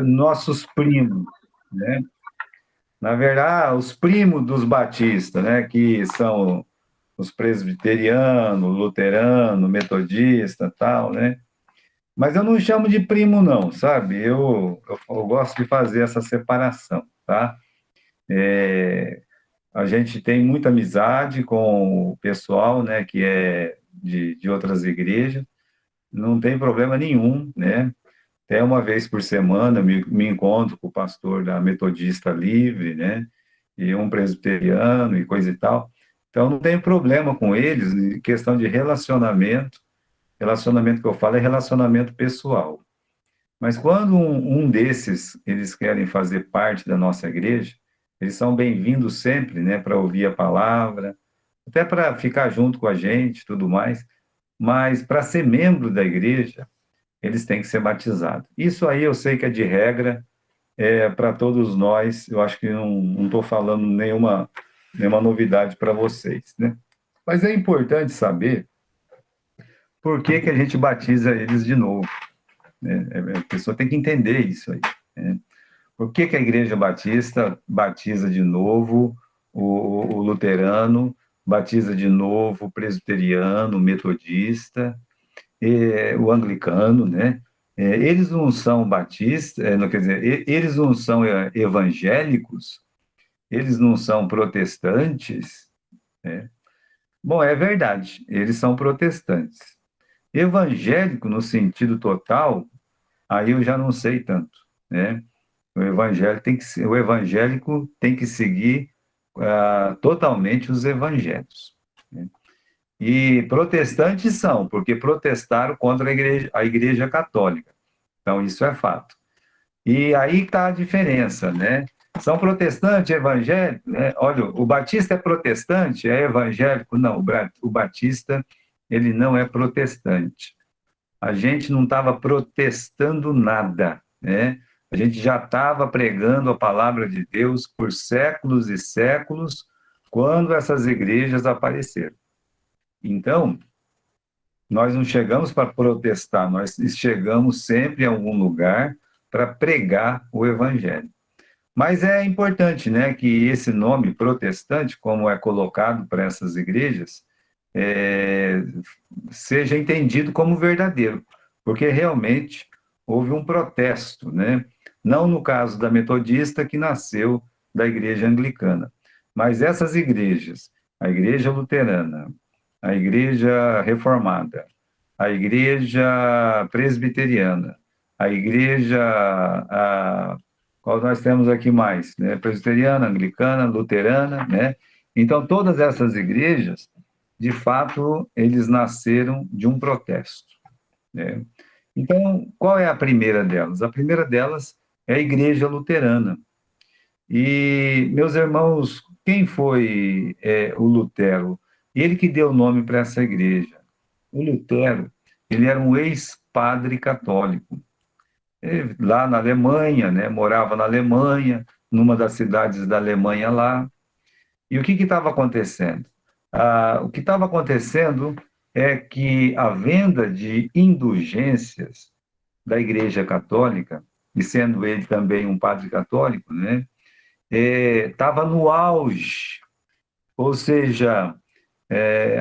nossos primos, né? Na verdade, os primos dos batistas, né? Que são os presbiterianos, luteranos, metodistas, tal, né? Mas eu não chamo de primo, não, sabe? Eu gosto de fazer essa separação, tá? A gente tem muita amizade com o pessoal, né, que é de outras igrejas, não tem problema nenhum, né? Até uma vez por semana me encontro com o pastor da Metodista Livre, né? E um presbiteriano e coisa e tal. Então não tem problema com eles, em questão de relacionamento. Relacionamento que eu falo é relacionamento pessoal. Mas quando um desses eles querem fazer parte da nossa igreja, eles são bem-vindos sempre, né, para ouvir a palavra, até para ficar junto com a gente, tudo mais. Mas para ser membro da igreja, eles têm que ser batizados. Isso aí eu sei que é de regra, é para todos nós. Eu acho que não estou falando nenhuma novidade para vocês, né? Mas é importante saber por que que a gente batiza eles de novo, né? A pessoa tem que entender isso aí, né? Por que que a Igreja Batista batiza de novo o luterano, batiza de novo o presbiteriano, o metodista, o anglicano, né? Eles não são batistas, não, quer dizer, eles não são evangélicos, eles não são protestantes, né? Bom, é verdade, eles são protestantes. Evangélico no sentido total, aí eu já não sei tanto, né? O evangélico tem que seguir totalmente os evangelhos, né? E protestantes são, porque protestaram contra a igreja católica. Então, isso é fato. E aí está a diferença, né? São protestantes, evangélicos, né? Olha, o batista é protestante, é evangélico? Não, o batista, ele não é protestante. A gente não estava protestando nada, né? A gente já estava pregando a palavra de Deus por séculos e séculos, quando essas igrejas apareceram. Então, nós não chegamos para protestar, nós chegamos sempre em algum lugar para pregar o evangelho. Mas é importante, né, que esse nome protestante, como é colocado para essas igrejas, é, seja entendido como verdadeiro, porque realmente houve um protesto, né? Não no caso da metodista, que nasceu da igreja anglicana, mas essas igrejas, a igreja luterana, a igreja reformada, a igreja presbiteriana, a igreja, qual nós temos aqui mais, né? Presbiteriana, anglicana, luterana, né? Então, todas essas igrejas, de fato, eles nasceram de um protesto, né? Então, qual é a primeira delas? A primeira delas é a igreja luterana. E, meus irmãos, quem foi o Lutero? Ele que deu nome para essa igreja. O Lutero, ele era um ex-padre católico. Lá na Alemanha, né? Morava na Alemanha, numa das cidades da Alemanha lá. E o que estava acontecendo? O que estava acontecendo é que a venda de indulgências da Igreja Católica, e sendo ele também um padre católico, né, estava no auge. Ou seja,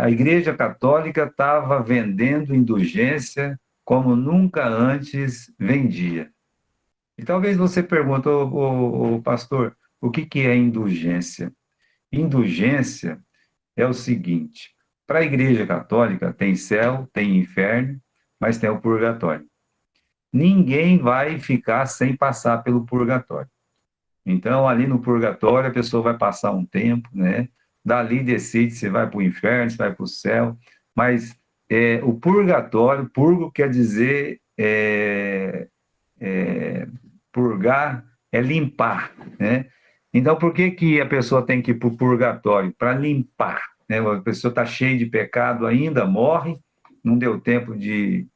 a Igreja Católica estava vendendo indulgência como nunca antes vendia. E talvez você pergunte, pastor, o que é indulgência? Indulgência é o seguinte: para a Igreja Católica tem céu, tem inferno, mas tem o purgatório. Ninguém vai ficar sem passar pelo purgatório. Então, ali no purgatório, a pessoa vai passar um tempo, né? Dali decide se vai para o inferno, se vai para o céu. Mas o purgatório, purgo quer dizer purgar é limpar, né? Então, por que que a pessoa tem que ir para o purgatório? Para limpar, né? A pessoa está cheia de pecado ainda, morre, não deu tempo de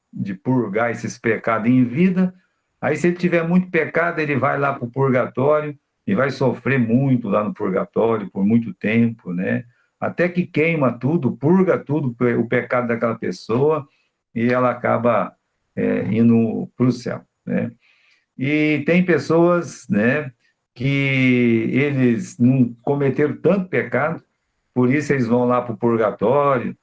purgar esses pecados em vida. Aí, se ele tiver muito pecado, ele vai lá para o purgatório e vai sofrer muito lá no purgatório por muito tempo, né? Até que queima tudo, purga tudo o pecado daquela pessoa e ela acaba indo para o céu, né? E tem pessoas, né, que eles não cometeram tanto pecado, por isso eles vão lá para o purgatório,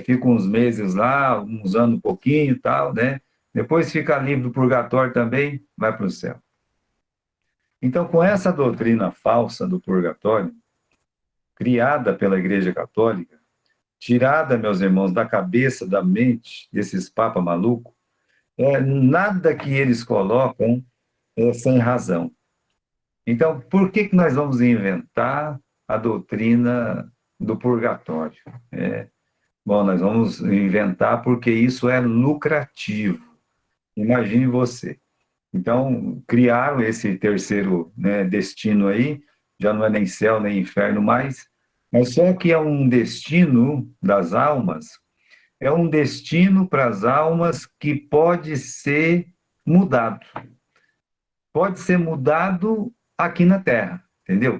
ficam uns meses lá, uns anos um pouquinho e tal, né? Depois fica livre do purgatório também, vai para o céu. Então, com essa doutrina falsa do purgatório, criada pela Igreja Católica, tirada, meus irmãos, da cabeça, da mente desses papas malucos, nada que eles colocam é sem razão. Então, por que que nós vamos inventar a doutrina do purgatório? Bom, nós vamos inventar porque isso é lucrativo. Imagine você. Então, criaram esse terceiro, né, destino aí, já não é nem céu nem inferno mais, mas só que é um destino das almas, é um destino para as almas que pode ser mudado. Pode ser mudado aqui na Terra, entendeu?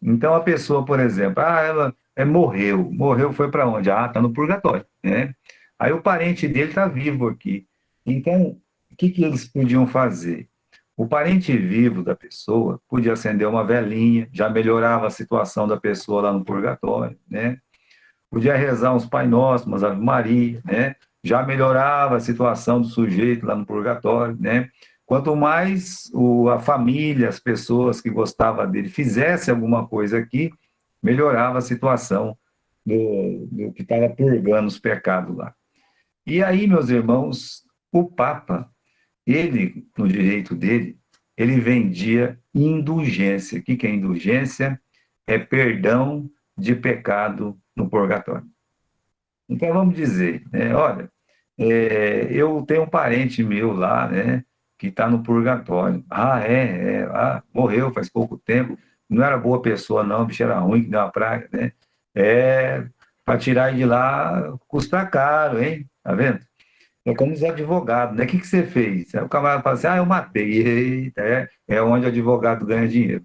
Então, a pessoa, por exemplo, ela morreu, foi para onde? Está no purgatório, né? Aí o parente dele está vivo aqui. Então, o que que eles podiam fazer? O parente vivo da pessoa podia acender uma velinha, já melhorava a situação da pessoa lá no purgatório, né? Podia rezar uns Pai Nosso, umas Ave Maria, né? Já melhorava a situação do sujeito lá no purgatório, né? Quanto mais a família, as pessoas que gostavam dele fizessem alguma coisa aqui, melhorava a situação do que estava purgando os pecados lá. E aí, meus irmãos, o Papa, ele, no direito dele, ele vendia indulgência. O que que é indulgência? É perdão de pecado no purgatório. Então, vamos dizer, né, olha, eu tenho um parente meu lá, né, que está no purgatório. Morreu faz pouco tempo, não era boa pessoa não, o bicho era ruim, que deu uma praga, né? Para tirar ele de lá custa caro, hein? Tá vendo? É como os advogados, né? O que que você fez? Aí o camarada fala assim, eu matei. Eita, é onde o advogado ganha dinheiro.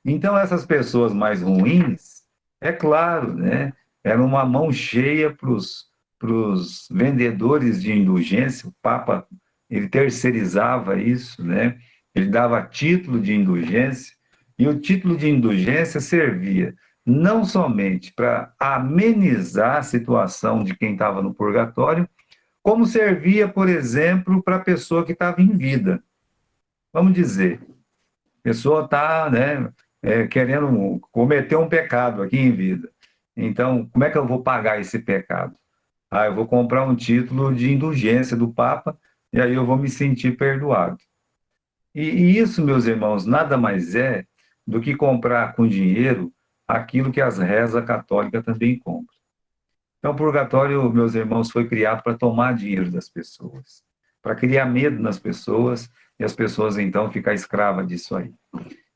Então, essas pessoas mais ruins, é claro, né? Era uma mão cheia para os vendedores de indulgência. O Papa, ele terceirizava isso, né? Ele dava título de indulgência, e o título de indulgência servia não somente para amenizar a situação de quem estava no purgatório, como servia, por exemplo, para a pessoa que estava em vida. Vamos dizer, a pessoa está, né, querendo cometer um pecado aqui em vida. Então, como é que eu vou pagar esse pecado? Eu vou comprar um título de indulgência do Papa e aí eu vou me sentir perdoado. E isso, meus irmãos, nada mais é do que comprar com dinheiro aquilo que as rezas católicas também compram. Então, o purgatório, meus irmãos, foi criado para tomar dinheiro das pessoas, para criar medo nas pessoas e as pessoas, então, ficar escravas disso aí.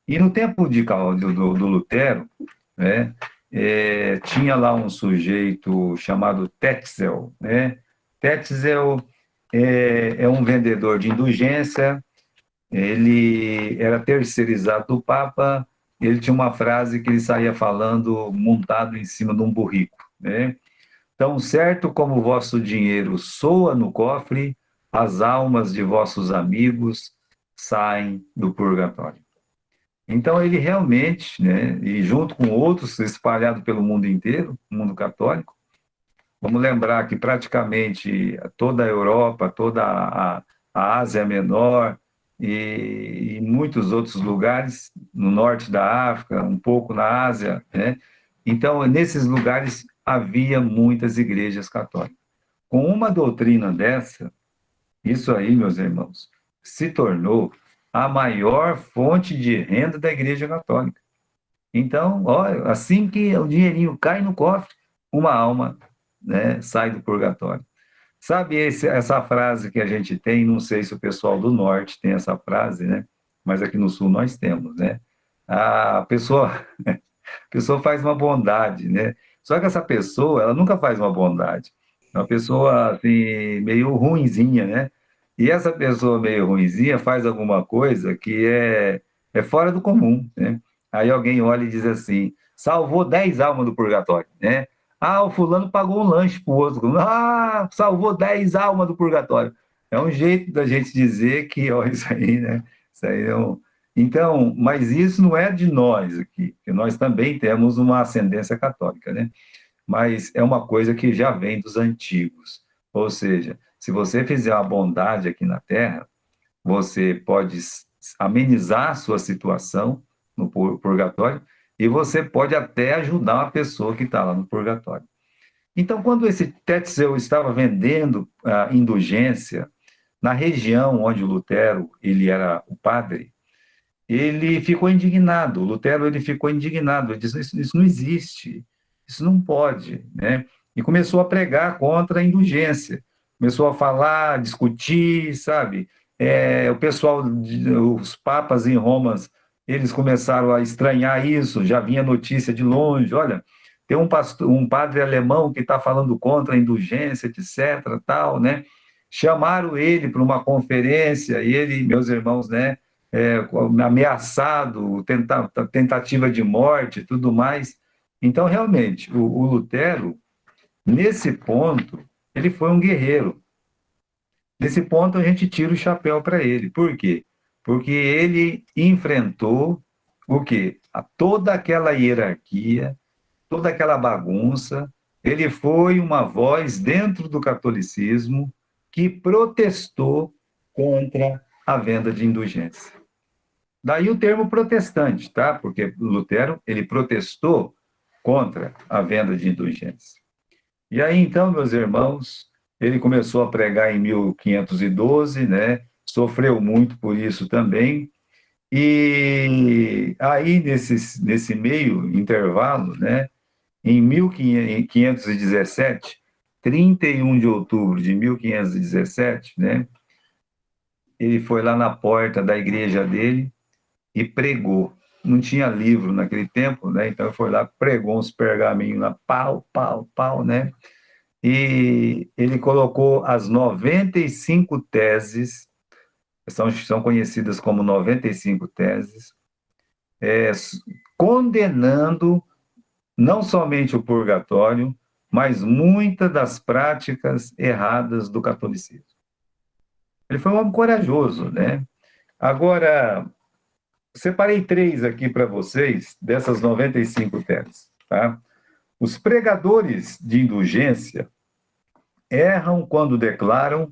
E no tempo do Lutero, né, tinha lá um sujeito chamado Tetzel, né? Tetzel é um vendedor de indulgência, ele era terceirizado do Papa, ele tinha uma frase que ele saía falando montado em cima de um burrico, né? Tão certo como o vosso dinheiro soa no cofre, as almas de vossos amigos saem do purgatório. Então, ele realmente, né, e junto com outros espalhados pelo mundo inteiro, o mundo católico, vamos lembrar que praticamente toda a Europa, toda a Ásia Menor e muitos outros lugares, no norte da África, um pouco na Ásia, né? Então, nesses lugares havia muitas igrejas católicas. Com uma doutrina dessa, isso aí, meus irmãos, se tornou a maior fonte de renda da Igreja Católica. Então, olha, assim que o dinheirinho cai no cofre, uma alma, né, sai do purgatório. Sabe essa frase que a gente tem, não sei se o pessoal do norte tem essa frase, né? Mas aqui no sul nós temos, né? A pessoa faz uma bondade, né? Só que essa pessoa, ela nunca faz uma bondade. É uma pessoa, assim, meio ruinzinha, né? E essa pessoa meio ruinzinha faz alguma coisa que é fora do comum, né? Aí alguém olha e diz assim, salvou 10 almas do purgatório, né? O fulano pagou um lanche pro outro. Salvou 10 almas do purgatório. É um jeito da gente dizer que, ó, isso aí, né? Isso aí então, mas isso não é de nós aqui, que nós também temos uma ascendência católica, né? Mas é uma coisa que já vem dos antigos. Ou seja, se você fizer a bondade aqui na Terra, você pode amenizar a sua situação no purgatório e você pode até ajudar uma pessoa que está lá no purgatório. Então, quando esse Tetzel estava vendendo a indulgência na região onde o Lutero ele era o padre, ele ficou indignado. O Lutero ele ficou indignado. Ele disse: isso não existe, isso não pode, né? E começou a pregar contra a indulgência. Começou a falar, discutir, sabe? O pessoal, os papas em Roma, eles começaram a estranhar isso. Já vinha notícia de longe: olha, tem um padre alemão que está falando contra a indulgência, etc., tal, né? Chamaram ele para uma conferência e ele, meus irmãos, né? Ameaçado, tentativa de morte, tudo mais. Então, realmente, o Lutero, nesse ponto, ele foi um guerreiro. Nesse ponto, a gente tira o chapéu para ele. Por quê? Porque ele enfrentou o quê? Toda aquela hierarquia, toda aquela bagunça. Ele foi uma voz dentro do catolicismo que protestou contra a venda de indulgência. Daí o termo protestante, tá? Porque Lutero, ele protestou contra a venda de indulgência. E aí, então, meus irmãos, ele começou a pregar em 1512, né? Sofreu muito por isso também. E aí, nesse meio intervalo, né? Em 1517, 31 de outubro de 1517, né? Ele foi lá na porta da igreja dele e pregou. Não tinha livro naquele tempo, né? Então ele foi lá, pregou uns pergaminhos lá, pau, pau, pau, né? E ele colocou as 95 teses, são conhecidas como 95 teses, é, condenando não somente o purgatório, mas muitas das práticas erradas do catolicismo. Ele foi um homem corajoso, né? Agora, separei três aqui para vocês, dessas 95 teses. Tá? Os pregadores de indulgência erram quando declaram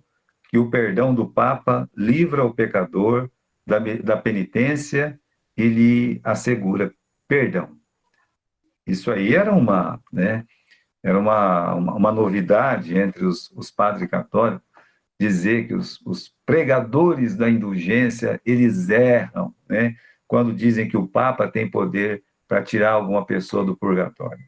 que o perdão do Papa livra o pecador da penitência e lhe assegura perdão. Isso aí era era uma novidade entre os padres católicos, dizer que os pregadores da indulgência, eles erram, né? Quando dizem que o Papa tem poder para tirar alguma pessoa do purgatório.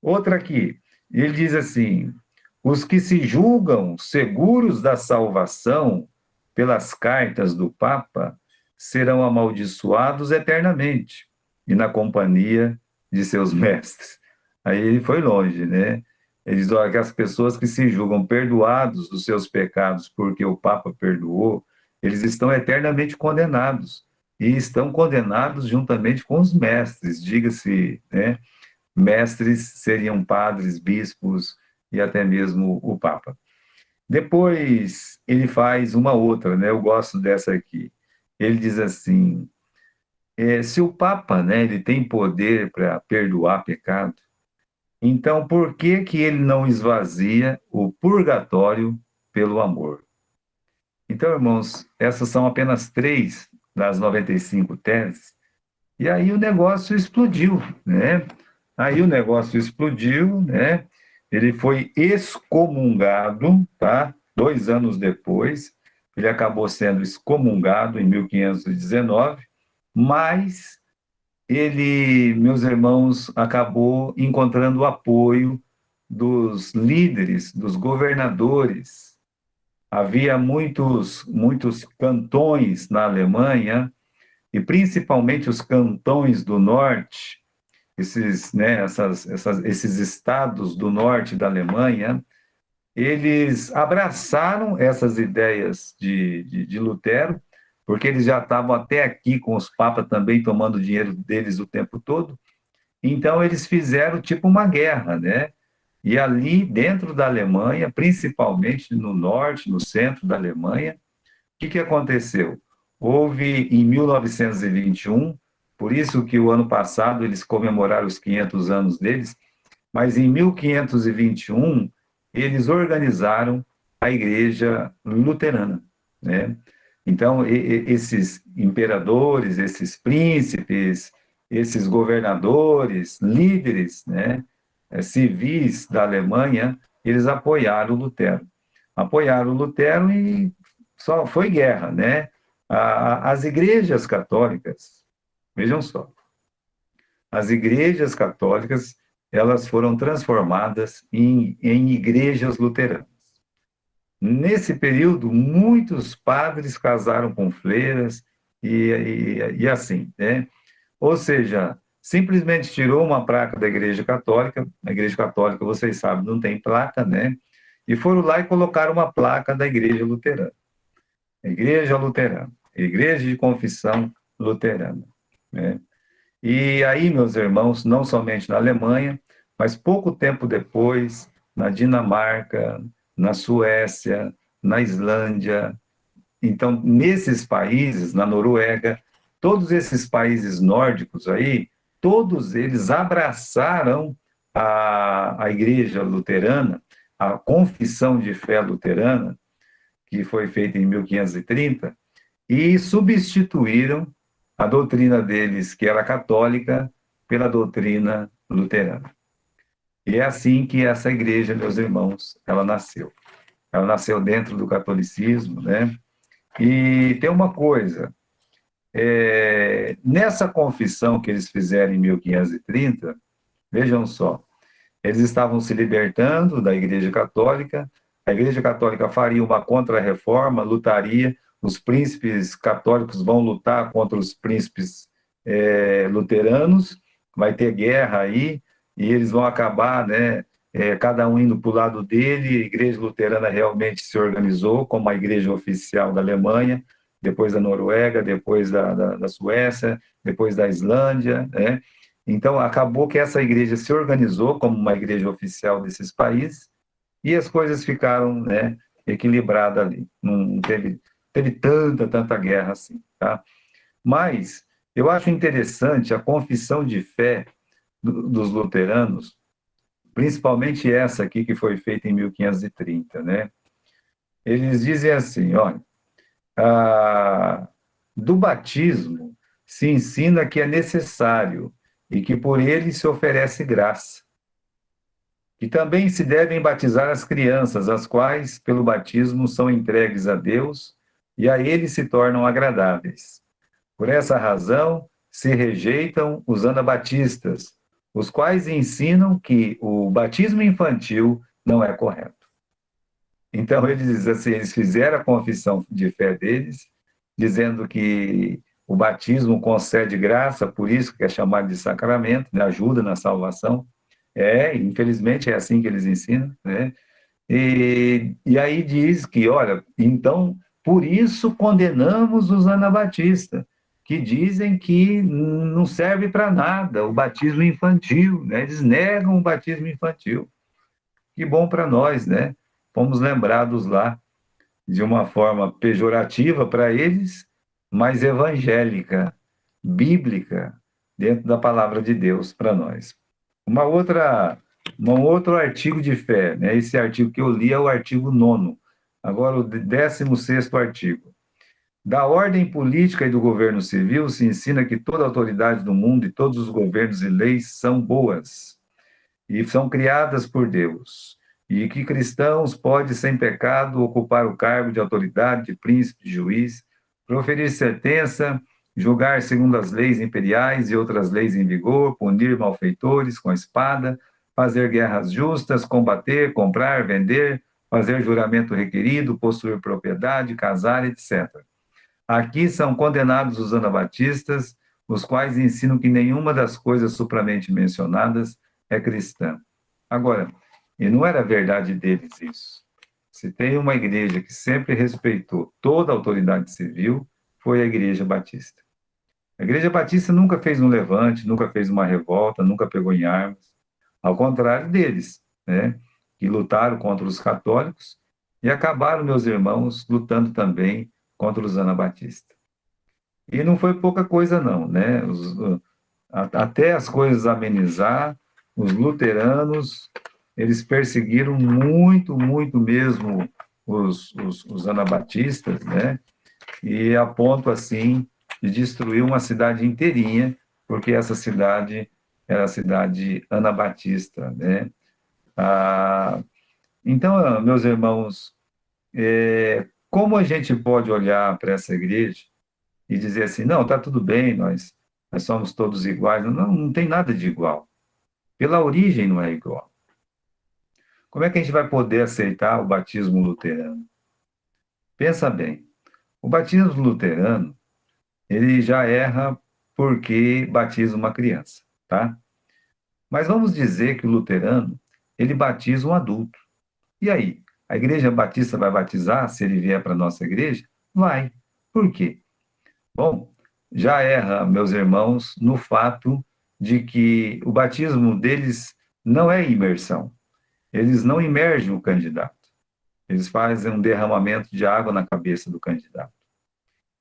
Outra aqui, ele diz assim: os que se julgam seguros da salvação pelas cartas do Papa serão amaldiçoados eternamente e na companhia de seus mestres. Aí ele foi longe, né? Ele diz: olha, que as pessoas que se julgam perdoados dos seus pecados porque o Papa perdoou, eles estão eternamente condenados. E estão condenados juntamente com os mestres, diga-se, né? Mestres seriam padres, bispos e até mesmo o Papa. Depois ele faz uma outra, né? Eu gosto dessa aqui. Ele diz assim: se o Papa, né, ele tem poder para perdoar pecado, então por que que ele não esvazia o purgatório pelo amor? Então, irmãos, essas são apenas três das 95 teses. E aí o negócio explodiu, né? Aí o negócio explodiu, né? Ele foi excomungado, tá? 2 anos depois, ele acabou sendo excomungado em 1519, mas ele, meus irmãos, acabou encontrando o apoio dos líderes, dos governadores. Havia muitos cantões na Alemanha, e principalmente os cantões do norte, esses estados do norte da Alemanha, eles abraçaram essas ideias de Lutero, porque eles já estavam até aqui com os papas também tomando dinheiro deles o tempo todo. Então, eles fizeram tipo uma guerra, né? E ali, dentro da Alemanha, principalmente no norte, no centro da Alemanha, o que aconteceu? houve em 1921, por isso que o ano passado eles comemoraram os 500 anos deles, mas em 1521 eles organizaram a Igreja Luterana, né? Então, esses imperadores, esses príncipes, esses governadores, líderes, né, civis da Alemanha, eles apoiaram o Lutero. Apoiaram o Lutero e só foi guerra, né? As igrejas católicas, vejam só, as igrejas católicas, elas foram transformadas em igrejas luteranas. Nesse período, muitos padres casaram com freiras e assim, né? Ou seja, simplesmente tirou uma placa da Igreja Católica, a Igreja Católica, vocês sabem, não tem placa, né? E foram lá e colocaram uma placa da Igreja Luterana. Igreja Luterana, Igreja de Confissão Luterana, né? E aí, meus irmãos, não somente na Alemanha, mas pouco tempo depois, na Dinamarca, na Suécia, na Islândia. Então, nesses países, na Noruega, todos esses países nórdicos aí, todos eles abraçaram a Igreja Luterana, a confissão de fé luterana, que foi feita em 1530, e substituíram a doutrina deles, que era católica, pela doutrina luterana. E é assim que essa igreja, meus irmãos, ela nasceu. Ela nasceu dentro do catolicismo, né? E tem uma coisa, nessa confissão que eles fizeram em 1530, vejam só, eles estavam se libertando da Igreja Católica, a Igreja Católica faria uma contra-reforma, lutaria, os príncipes católicos vão lutar contra os príncipes luteranos, vai ter guerra aí, e eles vão acabar, né, cada um indo para o lado dele. A Igreja Luterana realmente se organizou como a Igreja Oficial da Alemanha, depois da Noruega, depois da Suécia, depois da Islândia, né? Então, acabou que essa igreja se organizou como uma igreja oficial desses países e as coisas ficaram, né, equilibradas ali. Não teve tanta guerra assim, tá? Mas eu acho interessante a confissão de fé dos luteranos, principalmente essa aqui que foi feita em 1530, né? Eles dizem assim, olha, do batismo se ensina que é necessário e que por ele se oferece graça. E também se devem batizar as crianças, as quais, pelo batismo, são entregues a Deus e a ele se tornam agradáveis. Por essa razão, se rejeitam os anabatistas, os quais ensinam que o batismo infantil não é correto. Então, eles, assim, eles fizeram a confissão de fé deles, dizendo que o batismo concede graça, por isso que é chamado de sacramento, né? Ajuda na salvação. Infelizmente é assim que eles ensinam, né? E aí diz que, olha, então, por isso condenamos os anabatistas, que dizem que não serve para nada o batismo infantil, né? Eles negam o batismo infantil. Que bom para nós, né? Fomos lembrados lá de uma forma pejorativa para eles, mas evangélica, bíblica, dentro da palavra de Deus para nós. Um outro artigo de fé, né? Esse artigo que eu li é o artigo 9º, agora o 16º artigo. Da ordem política e do governo civil se ensina que toda autoridade do mundo e todos os governos e leis são boas e são criadas por Deus, e que cristãos podem, sem pecado, ocupar o cargo de autoridade, de príncipe, de juiz, proferir sentença, julgar segundo as leis imperiais e outras leis em vigor, punir malfeitores com a espada, fazer guerras justas, combater, comprar, vender, fazer juramento requerido, possuir propriedade, casar, etc. Aqui são condenados os anabatistas, os quais ensinam que nenhuma das coisas supramente mencionadas é cristã. Agora, e não era verdade deles isso. Se tem uma igreja que sempre respeitou toda a autoridade civil, foi a Igreja Batista. A Igreja Batista nunca fez um levante, nunca fez uma revolta, nunca pegou em armas, ao contrário deles, né, que lutaram contra os católicos e acabaram, meus irmãos, lutando também contra os anabatistas. E não foi pouca coisa, não, né? Até as coisas amenizar, os luteranos, eles perseguiram muito, muito mesmo os anabatistas, né? E a ponto, assim, de destruir uma cidade inteirinha, porque essa cidade era a cidade anabatista, né? Ah, então, meus irmãos, como a gente pode olhar para essa igreja e dizer assim, não, está tudo bem, nós somos todos iguais? Não, não tem nada de igual. Pela origem não é igual. Como é que a gente vai poder aceitar o batismo luterano? Pensa bem, o batismo luterano, ele já erra porque batiza uma criança, tá? Mas vamos dizer que o luterano, ele batiza um adulto. E aí? A igreja batista vai batizar se ele vier para a nossa igreja? Vai. Por quê? Bom, já erra, meus irmãos, no fato de que o batismo deles não é imersão. Eles não imergem o candidato. Eles fazem um derramamento de água na cabeça do candidato.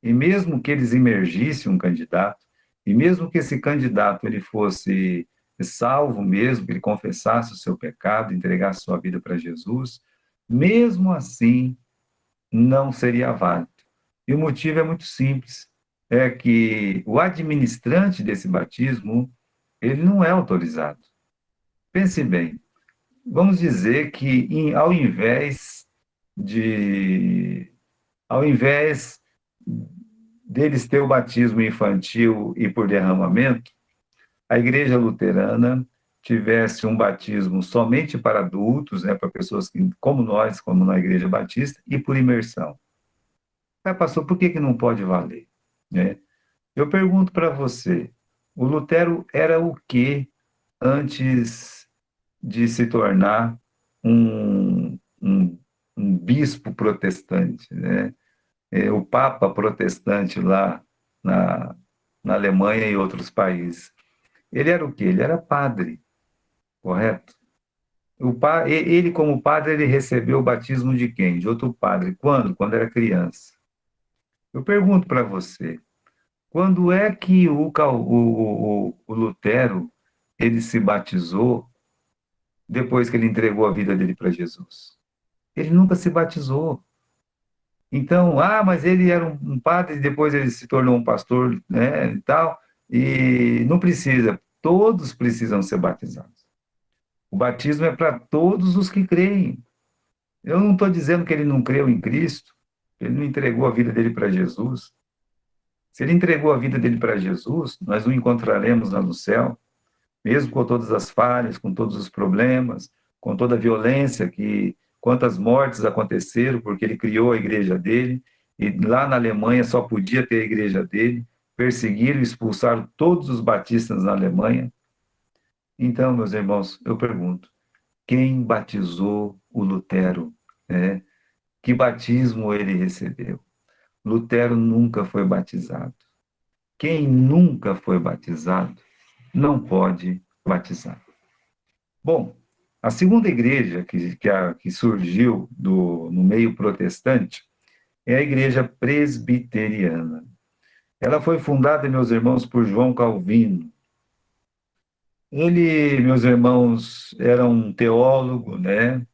E mesmo que eles imergissem um candidato, e mesmo que esse candidato ele fosse salvo mesmo, que ele confessasse o seu pecado, entregasse sua vida para Jesus, mesmo assim não seria válido. E o motivo é muito simples, é que o administrante desse batismo, ele não é autorizado. Pense bem, vamos dizer que de ao invés deles ter o batismo infantil e por derramamento, a igreja luterana tivesse um batismo somente para adultos, né, para pessoas que, como nós, como na igreja batista, e por imersão. Mas, pastor, por que que não pode valer? Né? Eu pergunto para você, o Lutero era o que antes de se tornar um bispo protestante, né? O Papa protestante lá na, na Alemanha e outros países. Ele era o quê? Ele era padre, correto? Ele, como padre, ele recebeu o batismo de quem? De outro padre. Quando? Quando era criança. Eu pergunto para você, quando é que o Lutero ele se batizou depois que ele entregou a vida dele para Jesus? Ele nunca se batizou. Então, mas ele era um padre, depois ele se tornou um pastor, né, e tal, e não precisa, todos precisam ser batizados. O batismo é para todos os que creem. Eu não estou dizendo que ele não creu em Cristo, ele não entregou a vida dele para Jesus. Se ele entregou a vida dele para Jesus, nós o encontraremos lá no céu, mesmo com todas as falhas, com todos os problemas, com toda a violência quantas mortes aconteceram porque ele criou a igreja dele e lá na Alemanha só podia ter a igreja dele, perseguiram e expulsaram todos os batistas na Alemanha. Então, meus irmãos, eu pergunto, quem batizou o Lutero? Né? Que batismo ele recebeu? Lutero nunca foi batizado. Quem nunca foi batizado não pode batizar. Bom, a segunda igreja que surgiu no meio protestante é a igreja presbiteriana. Ela foi fundada, meus irmãos, por João Calvino. Ele, meus irmãos, era um teólogo, né?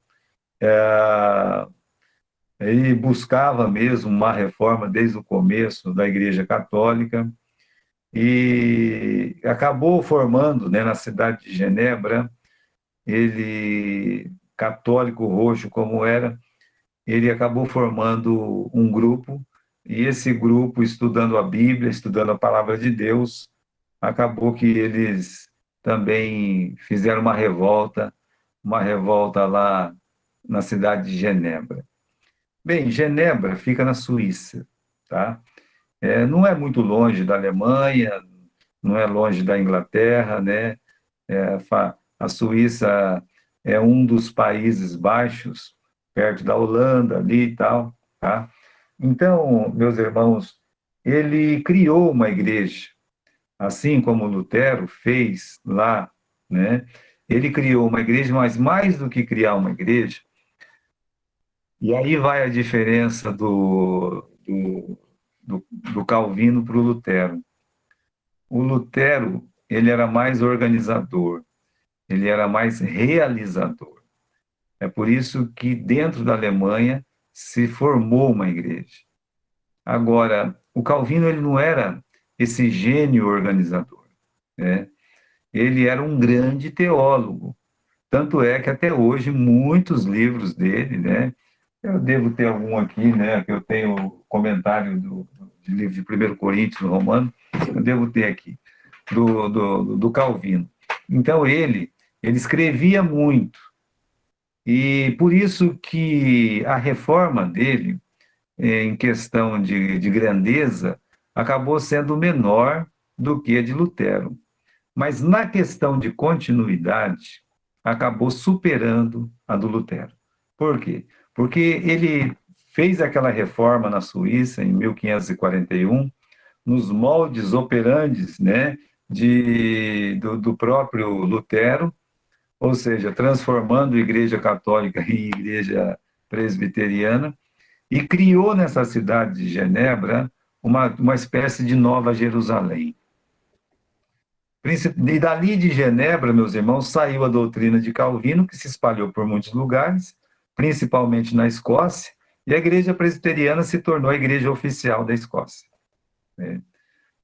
Ele buscava mesmo uma reforma desde o começo da Igreja Católica e acabou formando, né, na cidade de Genebra, ele, católico roxo como era, ele acabou formando um grupo, e esse grupo, estudando a Bíblia, estudando a palavra de Deus, acabou que eles também fizeram uma revolta lá na cidade de Genebra. Bem, Genebra fica na Suíça, tá? Não é muito longe da Alemanha, não é longe da Inglaterra, né? A Suíça é um dos Países Baixos, perto da Holanda ali e tal, tá? Então, meus irmãos, ele criou uma igreja, assim como Lutero fez lá, né? Ele criou uma igreja, mas mais do que criar uma igreja, e aí vai a diferença do Calvino para o Lutero. O Lutero, ele era mais organizador, ele era mais realizador. É por isso que dentro da Alemanha se formou uma igreja. Agora, o Calvino ele não era esse gênio organizador, né? Ele era um grande teólogo. Tanto é que até hoje muitos livros dele, né? Eu devo ter algum aqui, né? Que eu tenho comentário de livro de 1 Coríntios, Romano, eu devo ter aqui, do Calvino. Então ele escrevia muito, e por isso que a reforma dele, em questão de grandeza, acabou sendo menor do que a de Lutero. Mas na questão de continuidade, acabou superando a do Lutero. Por quê? Porque ele fez aquela reforma na Suíça em 1541, nos moldes operandes, né, do próprio Lutero, ou seja, transformando a Igreja Católica em Igreja Presbiteriana, e criou nessa cidade de Genebra uma espécie de Nova Jerusalém. E dali de Genebra, meus irmãos, saiu a doutrina de Calvino, que se espalhou por muitos lugares, principalmente na Escócia, e a Igreja Presbiteriana se tornou a igreja oficial da Escócia, né?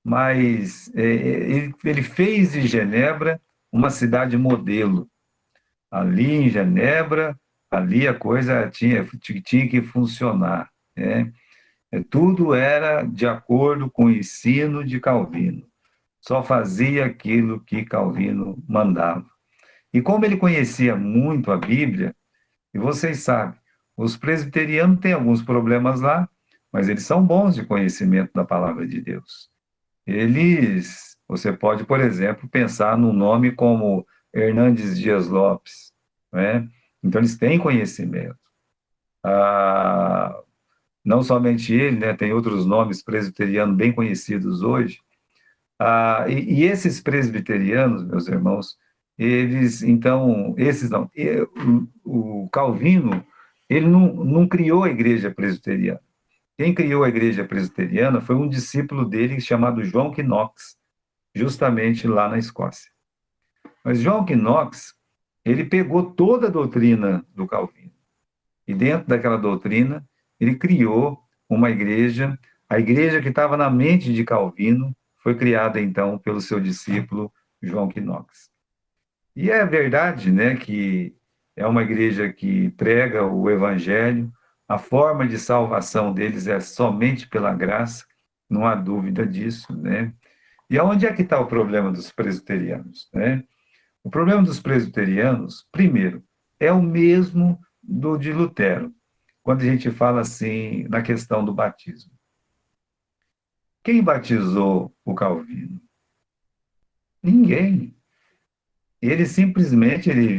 Mas ele fez de Genebra uma cidade modelo. Ali em Genebra, ali a coisa tinha que funcionar, né? Tudo era de acordo com o ensino de Calvino. Só fazia aquilo que Calvino mandava. E como ele conhecia muito a Bíblia, e vocês sabem, os presbiterianos têm alguns problemas lá, mas eles são bons de conhecimento da palavra de Deus. Você pode, por exemplo, pensar num nome como Hernandes Dias Lopes, né? Então, eles têm conhecimento. Ah, não somente ele, né? Tem outros nomes presbiterianos bem conhecidos hoje. E esses presbiterianos, meus irmãos, esses não, o Calvino, ele não criou a igreja presbiteriana. Quem criou a igreja presbiteriana foi um discípulo dele chamado John Knox, justamente lá na Escócia. Mas John Knox, ele pegou toda a doutrina do Calvino, e dentro daquela doutrina, ele criou uma igreja, a igreja que estava na mente de Calvino, foi criada então pelo seu discípulo João Knox. E é verdade, né, que é uma igreja que prega o evangelho, a forma de salvação deles é somente pela graça, não há dúvida disso, né? E aonde é que está o problema dos presbiterianos, né? O problema dos presbiterianos, primeiro, é o mesmo do de Lutero, quando a gente fala assim na questão do batismo. Quem batizou o Calvino? Ninguém. Ele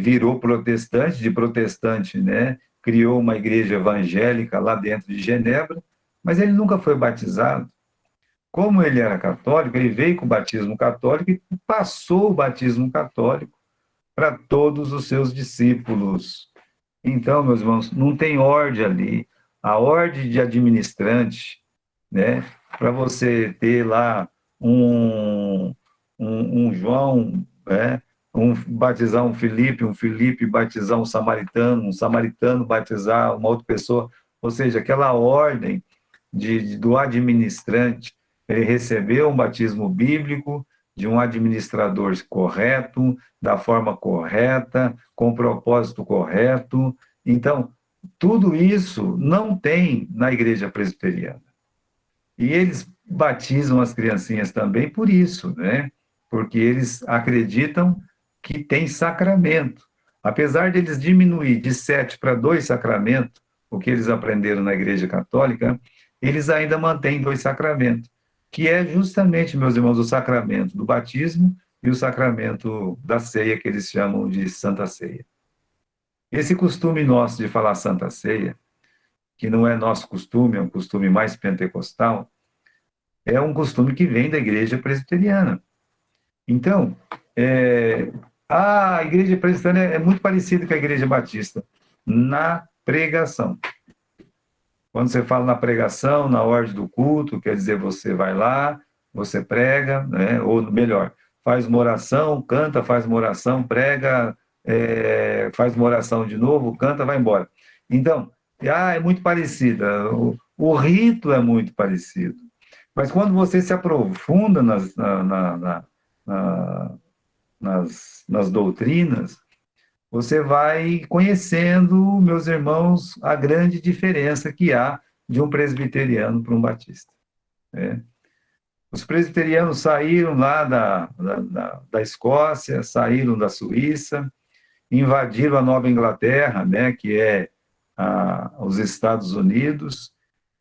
virou protestante, de protestante, né? Criou uma igreja evangélica lá dentro de Genebra, mas ele nunca foi batizado. Como ele era católico, ele veio com o batismo católico e passou o batismo católico para todos os seus discípulos. Então, meus irmãos, não tem ordem ali. A ordem de administrante, né? Para você ter lá um, um João, né? Batizar um Felipe batizar um samaritano batizar uma outra pessoa. Ou seja, aquela ordem do administrante, ele recebeu um batismo bíblico de um administrador correto, da forma correta, com o propósito correto. Então, tudo isso não tem na igreja presbiteriana. E eles batizam as criancinhas também por isso, né? Porque eles acreditam que tem sacramento. Apesar de eles diminuir de 7 para 2 sacramentos, o que eles aprenderam na Igreja Católica, eles ainda mantêm 2 sacramentos, que é justamente, meus irmãos, o sacramento do batismo e o sacramento da ceia, que eles chamam de Santa Ceia. Esse costume nosso de falar Santa Ceia, que não é nosso costume, é um costume mais pentecostal, é um costume que vem da igreja presbiteriana. Então, a igreja presbiteriana é muito parecida com a igreja batista na pregação. Quando você fala na pregação, na ordem do culto, quer dizer, você vai lá, você prega, né? Ou melhor, faz uma oração, canta, faz uma oração, prega, faz uma oração de novo, canta, vai embora. Então, é muito parecida. O rito é muito parecido. Mas quando você se aprofunda nas doutrinas, você vai conhecendo, meus irmãos, a grande diferença que há de um presbiteriano para um batista. Né? Os presbiterianos saíram lá da Escócia, saíram da Suíça, invadiram a Nova Inglaterra, né, que é os Estados Unidos,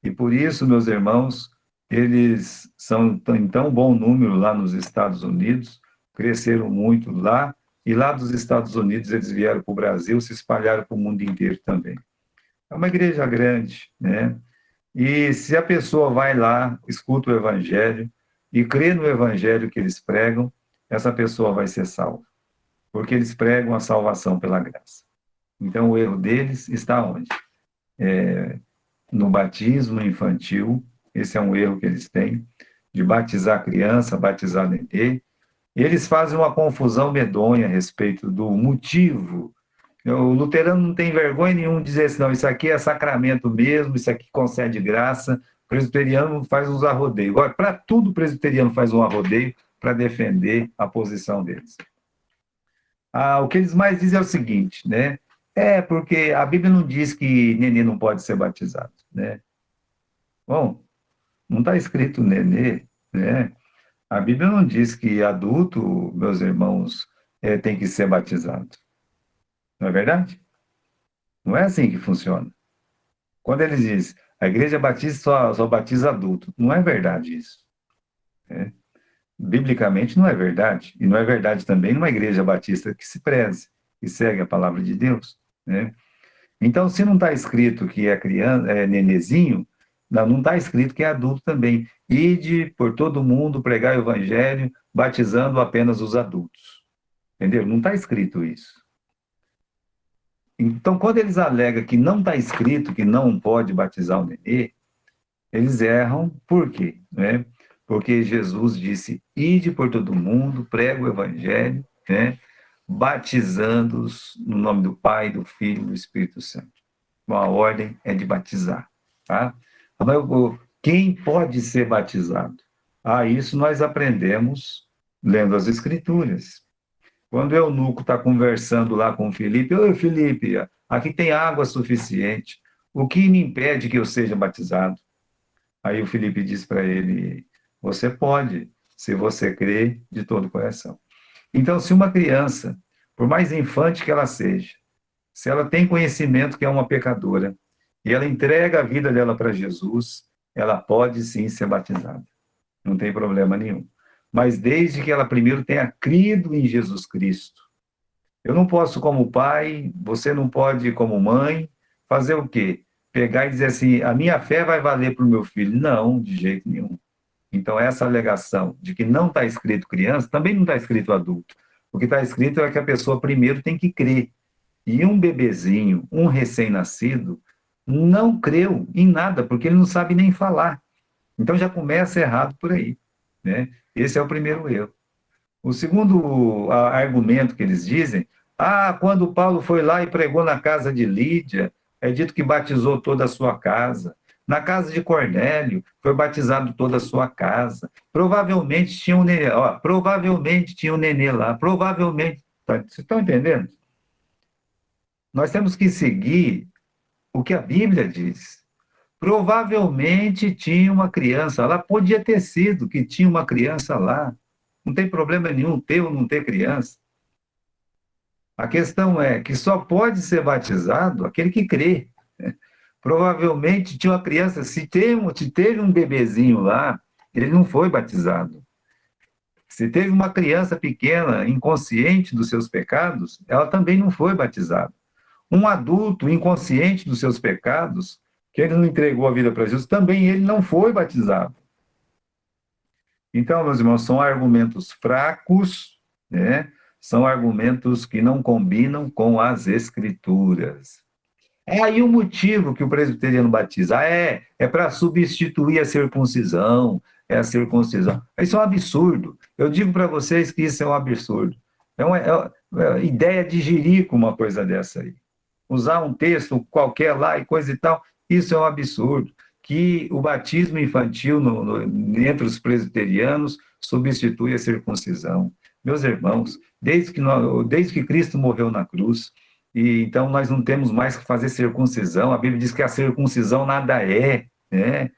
e por isso, meus irmãos, eles são em tão bom número lá nos Estados Unidos, cresceram muito lá, e lá dos Estados Unidos eles vieram para o Brasil, se espalharam para o mundo inteiro também. É uma igreja grande, né? E se a pessoa vai lá, escuta o Evangelho e crê no Evangelho que eles pregam, essa pessoa vai ser salva, porque eles pregam a salvação pela graça. Então, o erro deles está onde? No batismo infantil, esse é um erro que eles têm, de batizar criança, batizar nenê. Eles fazem uma confusão medonha a respeito do motivo. O luterano não tem vergonha nenhuma de dizer assim, não, isso aqui é sacramento mesmo, isso aqui concede graça. O presbiteriano faz uns arrodeios. Agora, para tudo, o presbiteriano faz um arrodeio para defender a posição deles. O que eles mais dizem é o seguinte, né? Porque a Bíblia não diz que nenê não pode ser batizado, né? Bom, não está escrito nenê, né? A Bíblia não diz que adulto, meus irmãos, tem que ser batizado. Não é verdade? Não é assim que funciona. Quando eles dizem, a igreja batista só batiza adulto, não é verdade isso. Né? Biblicamente não é verdade. E não é verdade também numa igreja batista que se preze, que segue a palavra de Deus. Né? Então, se não está escrito que é criança, é nenezinho, não está escrito que é adulto também. Ide por todo mundo pregar o evangelho, batizando apenas os adultos. Entendeu? Não está escrito isso. Então, quando eles alegam que não está escrito que não pode batizar o nenê, eles erram. Por quê? Né? Porque Jesus disse, ide por todo mundo, prega o evangelho, né? Batizando-os no nome do Pai, do Filho e do Espírito Santo. Bom, a ordem é de batizar. Tá? Quem pode ser batizado? Isso nós aprendemos lendo as Escrituras. Quando o eunuco está conversando lá com o Filipe, ô Filipe, aqui tem água suficiente, o que me impede que eu seja batizado? Aí o Filipe diz para ele, você pode, se você crê de todo o coração. Então, se uma criança, por mais infante que ela seja, se ela tem conhecimento que é uma pecadora, e ela entrega a vida dela para Jesus, ela pode sim ser batizada. Não tem problema nenhum. Mas desde que ela primeiro tenha crido em Jesus Cristo. Eu não posso, como pai, você não pode, como mãe, fazer o quê? Pegar e dizer assim, a minha fé vai valer para o meu filho. Não, de jeito nenhum. Então, essa alegação de que não está escrito criança, também não está escrito adulto. O que está escrito é que a pessoa primeiro tem que crer. E um bebezinho, um recém-nascido, não creu em nada, porque ele não sabe nem falar. Então já começa errado por aí. Né? Esse é o primeiro erro. O segundo argumento que eles dizem, quando Paulo foi lá e pregou na casa de Lídia, é dito que batizou toda a sua casa. Na casa de Cornélio, foi batizado toda a sua casa. Provavelmente tinha um nenê, provavelmente tinha um nenê lá, provavelmente. Vocês estão entendendo? Nós temos que seguir o que a Bíblia diz. Provavelmente tinha uma criança lá, podia ter sido que tinha uma criança lá. Não tem problema nenhum ter ou não ter criança. A questão é que só pode ser batizado aquele que crê. Provavelmente tinha uma criança, se teve um bebezinho lá, ele não foi batizado. Se teve uma criança pequena, inconsciente dos seus pecados, ela também não foi batizada. Um adulto inconsciente dos seus pecados, que ele não entregou a vida para Jesus, também ele não foi batizado. Então, meus irmãos, são argumentos fracos, né? São argumentos que não combinam com as Escrituras. Aí o motivo que o presbiteriano batiza é para substituir a circuncisão, é a circuncisão. Isso é um absurdo. Eu digo para vocês que isso é um absurdo. É ideia de jirico uma coisa dessa aí. Usar um texto qualquer lá e coisa e tal, isso é um absurdo. Que o batismo infantil entre os presbiterianos substitui a circuncisão. Meus irmãos, desde que Cristo morreu na cruz, e então nós não temos mais que fazer circuncisão. A Bíblia diz que a circuncisão nada é, né?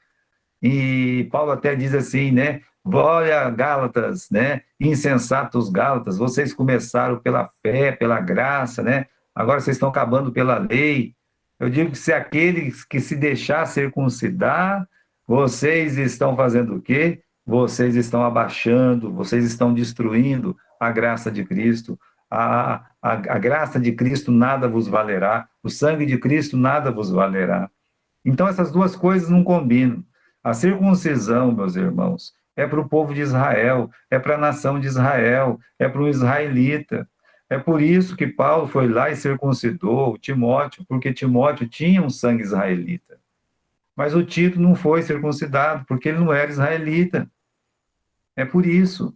E Paulo até diz assim, né? Olha, Gálatas, né? Insensatos Gálatas, vocês começaram pela fé, pela graça, né? Agora vocês estão acabando pela lei. Eu digo que se aqueles que se deixar circuncidar, vocês estão fazendo o quê? Vocês estão abaixando, vocês estão destruindo a graça de Cristo. A graça de Cristo nada vos valerá, o sangue de Cristo nada vos valerá. Então, essas duas coisas não combinam. A circuncisão, meus irmãos, é para o povo de Israel, é para a nação de Israel, é para o israelita. É por isso que Paulo foi lá e circuncidou Timóteo, porque Timóteo tinha um sangue israelita. Mas o Tito não foi circuncidado, porque ele não era israelita. É por isso.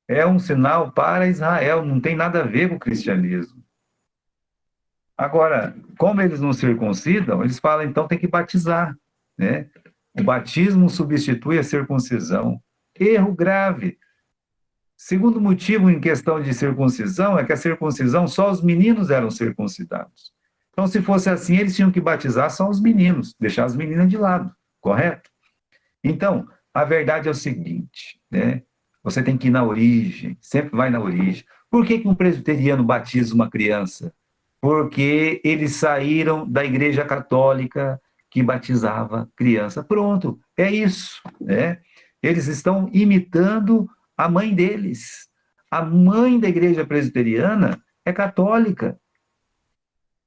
É um sinal para Israel, não tem nada a ver com o cristianismo. Agora, como eles não circuncidam, eles falam, então tem que batizar, né? O batismo substitui a circuncisão. Erro grave. Segundo motivo em questão de circuncisão é que a circuncisão só os meninos eram circuncidados. Então, se fosse assim, eles tinham que batizar só os meninos, deixar as meninas de lado, correto? Então, a verdade é o seguinte, né? Você tem que ir na origem, sempre vai na origem. Por que que um presbiteriano batiza uma criança? Porque eles saíram da Igreja Católica que batizava criança. Pronto, é isso, né? Eles estão imitando a mãe deles. A mãe da Igreja Presbiteriana é católica.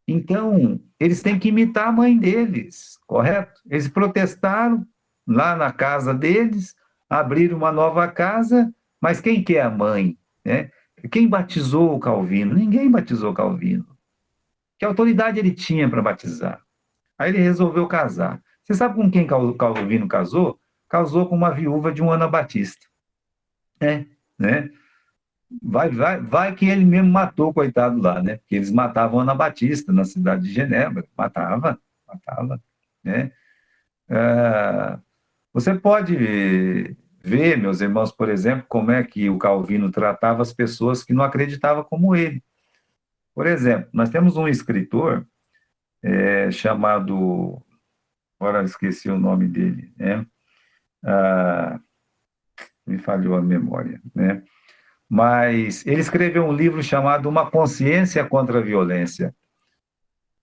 Então, eles têm que imitar a mãe deles, correto? Eles protestaram lá na casa deles, abriram uma nova casa, mas quem que é a mãe, né? Quem batizou o Calvino? Ninguém batizou Calvino. Que autoridade ele tinha para batizar? Aí ele resolveu casar. Você sabe com quem Calvino casou? Casou com uma viúva de um anabatista. É, né? Vai que ele mesmo matou, coitado lá, né? Porque eles matavam Ana Batista na cidade de Genebra. Matava, né? Ah, você pode ver, meus irmãos, por exemplo, como é que o Calvino tratava as pessoas que não acreditavam como ele. Por exemplo, nós temos um escritor chamado, agora esqueci o nome dele, né? Ah, me falhou a memória, né? Mas ele escreveu um livro chamado Uma Consciência contra a Violência.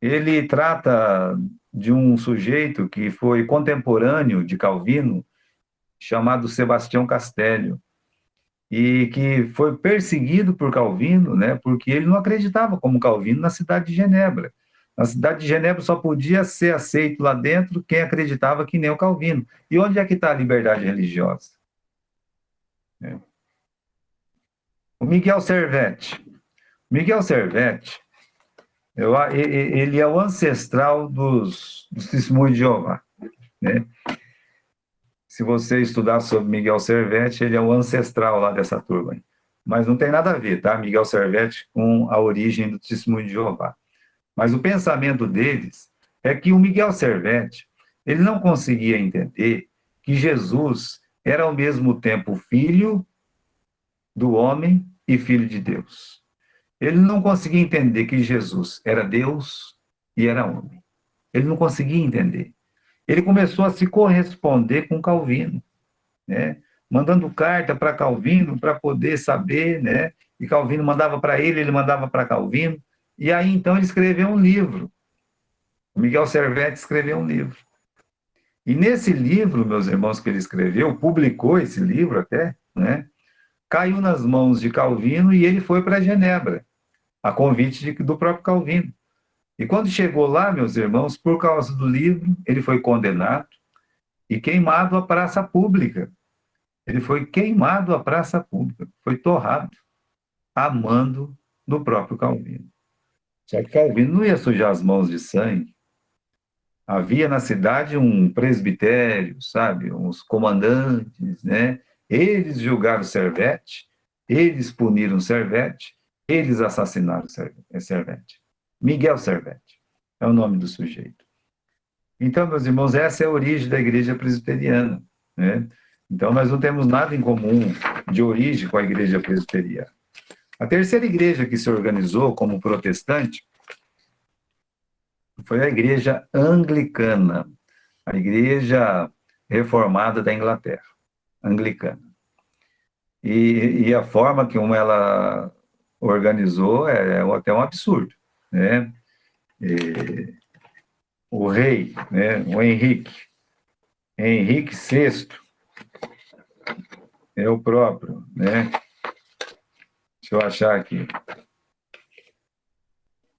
Ele trata de um sujeito que foi contemporâneo de Calvino, chamado Sebastião Castello, e que foi perseguido por Calvino, né, porque ele não acreditava como Calvino na cidade de Genebra. Na cidade de Genebra só podia ser aceito lá dentro quem acreditava que nem o Calvino. E onde é que está a liberdade religiosa? É. O Miguel Servetti. Miguel Servetti, ele é o ancestral dos Testemunhos de Jeová, né? Se você estudar sobre Miguel Servetti, ele é o ancestral lá dessa turma. Mas não tem nada a ver, tá? Miguel Servetti com a origem do Testemunho de Jeová. Mas o pensamento deles é que o Miguel Servetti, ele não conseguia entender que Jesus era ao mesmo tempo filho do homem e filho de Deus. Ele não conseguia entender que Jesus era Deus e era homem. Ele não conseguia entender. Ele começou a se corresponder com Calvino, né? Mandando carta para Calvino para poder saber, né? E Calvino mandava para ele, ele mandava para Calvino. E aí então ele escreveu um livro. O Miguel Servetti escreveu um livro. E nesse livro, meus irmãos, que ele escreveu, publicou esse livro até, né? Caiu nas mãos de Calvino e ele foi para Genebra, a convite do próprio Calvino. E quando chegou lá, meus irmãos, por causa do livro, ele foi condenado e queimado à praça pública. Ele foi queimado à praça pública, foi torrado, a mando do próprio Calvino. Só que Calvino não ia sujar as mãos de sangue, Havia na cidade um presbitério, sabe? Uns comandantes, né? Eles julgaram Servete, eles puniram Servete, eles assassinaram Servete. Miguel Servete é o nome do sujeito. Então, meus irmãos, essa é a origem da igreja presbiteriana, né? Então, nós não temos nada em comum de origem com a igreja presbiteriana. A terceira igreja que se organizou como protestante foi a igreja anglicana, a igreja reformada da Inglaterra, anglicana. E a forma como ela organizou é até um absurdo, né? O rei, né, o Henrique VI, é o próprio, né? Deixa eu achar aqui.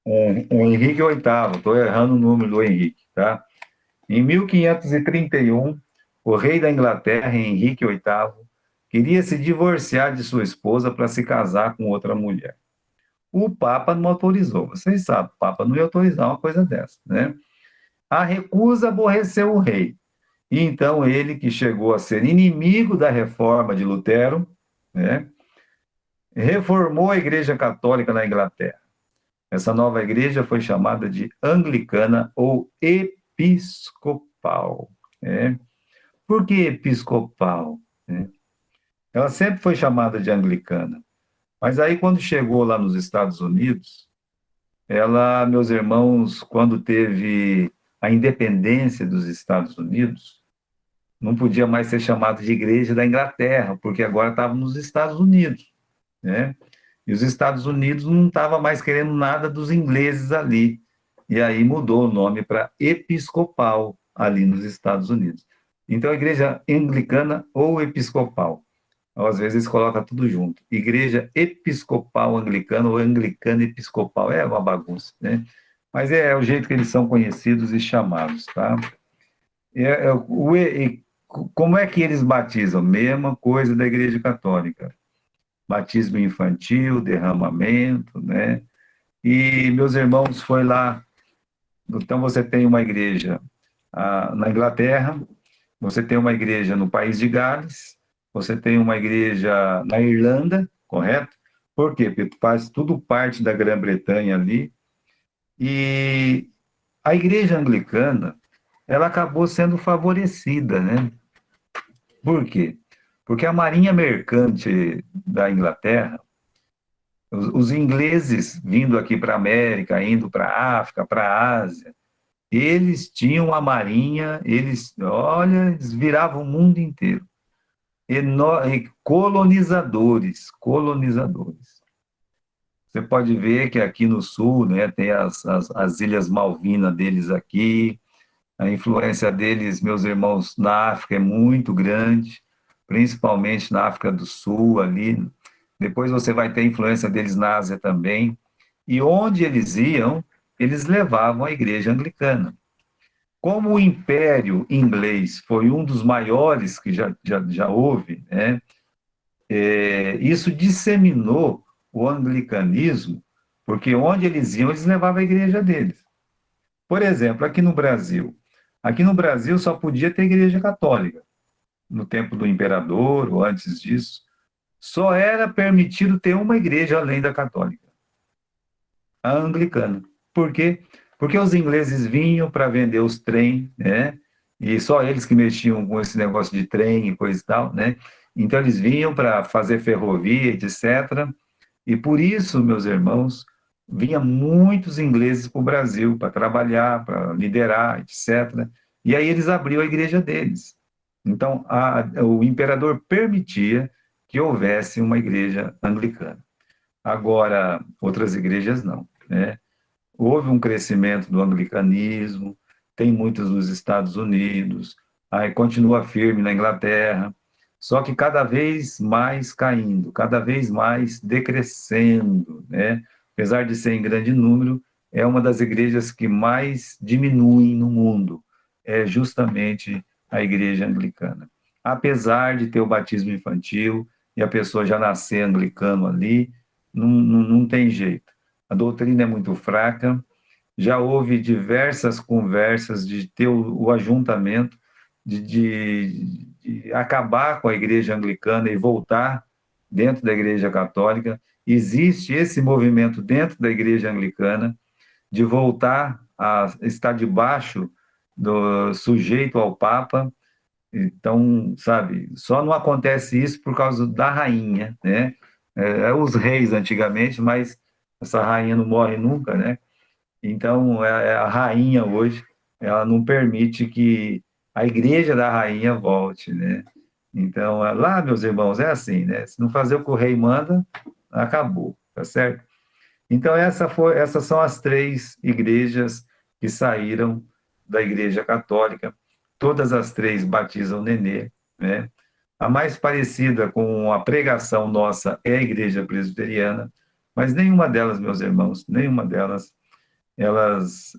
O Henrique VIII, estou errando o número do Henrique, tá? Em 1531, o rei da Inglaterra, Henrique VIII, queria se divorciar de sua esposa para se casar com outra mulher. O Papa não autorizou. Vocês sabem, o Papa não ia autorizar uma coisa dessa, né? A recusa aborreceu o rei. E então ele, que chegou a ser inimigo da reforma de Lutero, né, reformou a Igreja Católica na Inglaterra. Essa nova igreja foi chamada de anglicana ou episcopal. Né? Por que episcopal? Né? Ela sempre foi chamada de anglicana. Mas aí, quando chegou lá nos Estados Unidos, ela, meus irmãos, quando teve a independência dos Estados Unidos, não podia mais ser chamada de Igreja da Inglaterra, porque agora estava nos Estados Unidos, né? E os Estados Unidos não estavam mais querendo nada dos ingleses ali. E aí mudou o nome para Episcopal, ali nos Estados Unidos. Então, a Igreja Anglicana ou Episcopal. Às vezes eles colocam tudo junto. Igreja Episcopal Anglicana ou Anglicana Episcopal. É uma bagunça, né? Mas é o jeito que eles são conhecidos e chamados, tá? Como é que eles batizam? Mesma coisa da Igreja Católica. Batismo infantil, derramamento, né? E, meus irmãos, foi lá. Então, você tem uma igreja na Inglaterra, você tem uma igreja no país de Gales, você tem uma igreja na Irlanda, correto? Por quê? Porque faz tudo parte da Grã-Bretanha ali. E a igreja anglicana, ela acabou sendo favorecida, né? Por quê? Porque a marinha mercante da Inglaterra, os ingleses vindo aqui para a América, indo para a África, para a Ásia, eles tinham a marinha, olha, eles viravam o mundo inteiro. Colonizadores. Você pode ver que aqui no sul, né, tem as Ilhas Malvinas deles aqui, a influência deles, meus irmãos, na África é muito grande, principalmente na África do Sul, ali. Depois você vai ter a influência deles na Ásia também. E onde eles iam, eles levavam a igreja anglicana. Como o Império Inglês foi um dos maiores que já houve, né, isso disseminou o anglicanismo, porque onde eles iam, eles levavam a igreja deles. Por exemplo, aqui no Brasil só podia ter igreja católica, no tempo do imperador ou antes disso, só era permitido ter uma igreja além da católica, a anglicana. Por quê? Porque os ingleses vinham para vender os trem, né? E só eles que mexiam com esse negócio de trem e coisa e tal, né? Então eles vinham para fazer ferrovia, etc. E por isso, meus irmãos, vinha muitos ingleses para o Brasil para trabalhar, para liderar, etc. E aí eles abriam a igreja deles. Então, o imperador permitia que houvesse uma igreja anglicana. Agora, outras igrejas não, né? Houve um crescimento do anglicanismo, tem muitos nos Estados Unidos, aí continua firme na Inglaterra, só que cada vez mais caindo, cada vez mais decrescendo, né? Apesar de ser em grande número, é uma das igrejas que mais diminuem no mundo, é justamente a igreja anglicana. Apesar de ter o batismo infantil e a pessoa já nascer anglicano ali, não tem jeito. A doutrina é muito fraca já houve diversas conversas de ter o ajuntamento, de acabar com a igreja anglicana e voltar dentro da igreja católica. Existe esse movimento dentro da igreja anglicana de voltar a estar debaixo do sujeito ao Papa. Então, sabe, só não acontece isso por causa da rainha, né? Os reis antigamente, mas essa rainha não morre nunca, né? Então, a rainha hoje, ela não permite que a igreja da rainha volte, né? Então, lá, meus irmãos, é assim, né? Se não fazer o que o rei manda, acabou, tá certo? Então, essas são as três igrejas que saíram da Igreja Católica. Todas as três batizam Nenê, né? A mais parecida com a pregação nossa é a Igreja Presbiteriana, mas nenhuma delas, meus irmãos, nenhuma delas, elas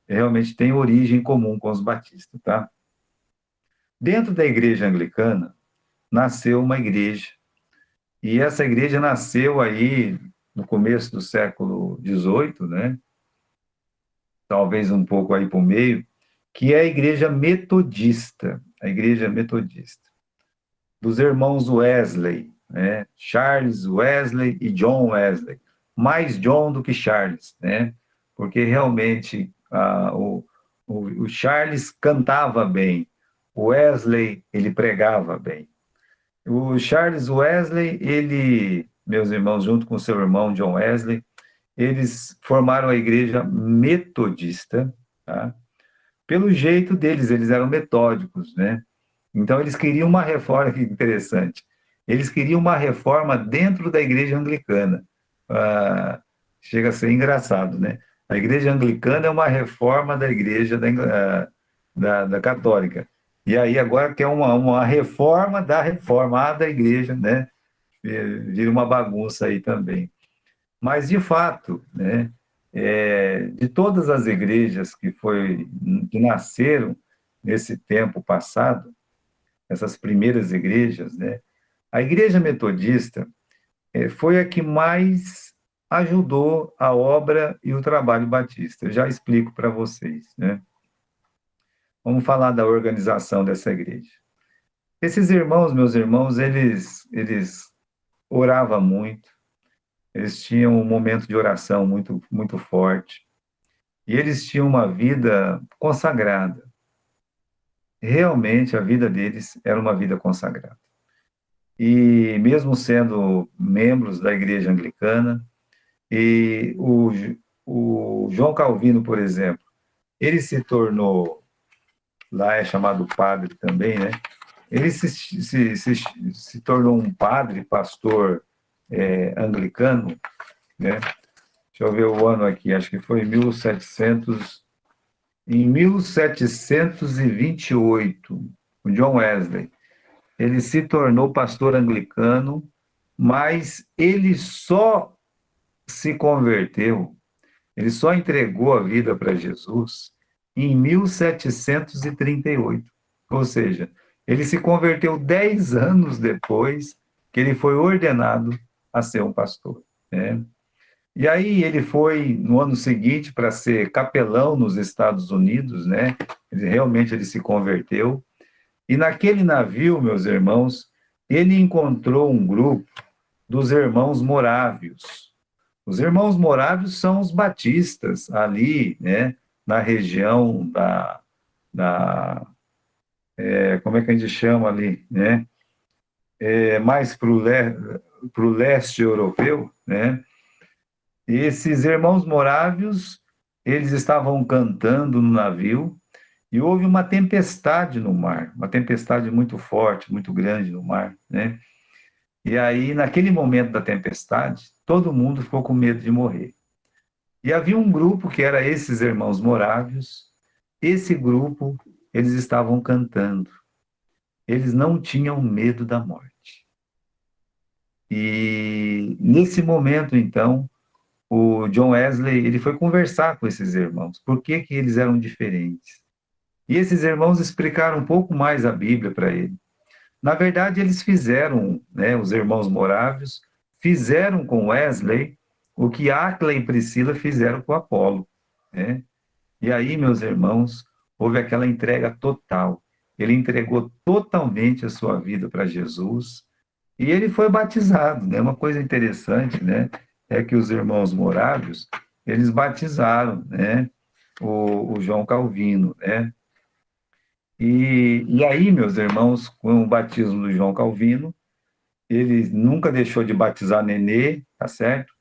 realmente têm origem comum com os batistas, tá? Dentro da Igreja Anglicana, nasceu uma igreja, e essa igreja nasceu aí no começo do século XVIII, né? Talvez um pouco aí para o meio, que é a igreja metodista, dos irmãos Wesley, né? Charles Wesley e John Wesley, mais John do que Charles, né? Porque realmente o Charles cantava bem, o Wesley ele pregava bem. O Charles Wesley, ele, meus irmãos, junto com seu irmão John Wesley, eles formaram a igreja metodista, tá? Pelo jeito deles, eles eram metódicos, né? Então, eles queriam uma reforma, que interessante, eles queriam uma reforma dentro da igreja anglicana. Chega a ser engraçado, né? A igreja anglicana é uma reforma da igreja da católica. E aí, agora quer uma reforma da reformada igreja, né? Vira uma bagunça aí também. Mas, de fato, né, de todas as igrejas que nasceram nesse tempo passado, essas primeiras igrejas, né, a igreja metodista foi a que mais ajudou a obra e o trabalho batista. Eu já explico para vocês, né? Vamos falar da organização dessa igreja. Esses irmãos, meus irmãos, eles oravam muito, eles tinham um momento de oração muito, muito forte. E eles tinham uma vida consagrada. Realmente, a vida deles era uma vida consagrada. E mesmo sendo membros da igreja anglicana, e o João Calvino, por exemplo, ele se tornou, lá é chamado padre também, né? Ele se tornou um padre, pastor anglicano, né? Deixa eu ver o ano aqui, acho que foi em 1728, o John Wesley, ele se tornou pastor anglicano, mas ele só se converteu, ele só entregou a vida para Jesus em 1738. Ou seja, ele se converteu 10 anos depois que ele foi ordenado a ser um pastor, né? E aí ele foi, no ano seguinte, para ser capelão nos Estados Unidos, né? Ele se converteu. E naquele navio, meus irmãos, ele encontrou um grupo dos irmãos morávios. Os irmãos morávios são os batistas, ali, né? Na região como é que a gente chama ali, né? Mais para o leste europeu, né? E esses irmãos morávios, eles estavam cantando no navio e houve uma tempestade no mar, uma tempestade muito forte, muito grande no mar, né? E aí, naquele momento da tempestade, todo mundo ficou com medo de morrer. E havia um grupo que era esses irmãos morávios. Esse grupo, eles estavam cantando. Eles não tinham medo da morte. E nesse momento, então, o John Wesley, ele foi conversar com esses irmãos. Por que que eles eram diferentes? E esses irmãos explicaram um pouco mais a Bíblia para ele. Na verdade, eles fizeram, né, os irmãos morávios, fizeram com Wesley o que Áquila e Priscila fizeram com Apolo. né? E aí, meus irmãos, houve aquela entrega total. Ele entregou totalmente a sua vida para Jesus e ele foi batizado, né? Uma coisa interessante, né? É que os irmãos morávios, eles batizaram, né? O João Calvino, né? E aí, meus irmãos, com o batismo do João Calvino, ele nunca deixou de batizar Nenê, tá certo?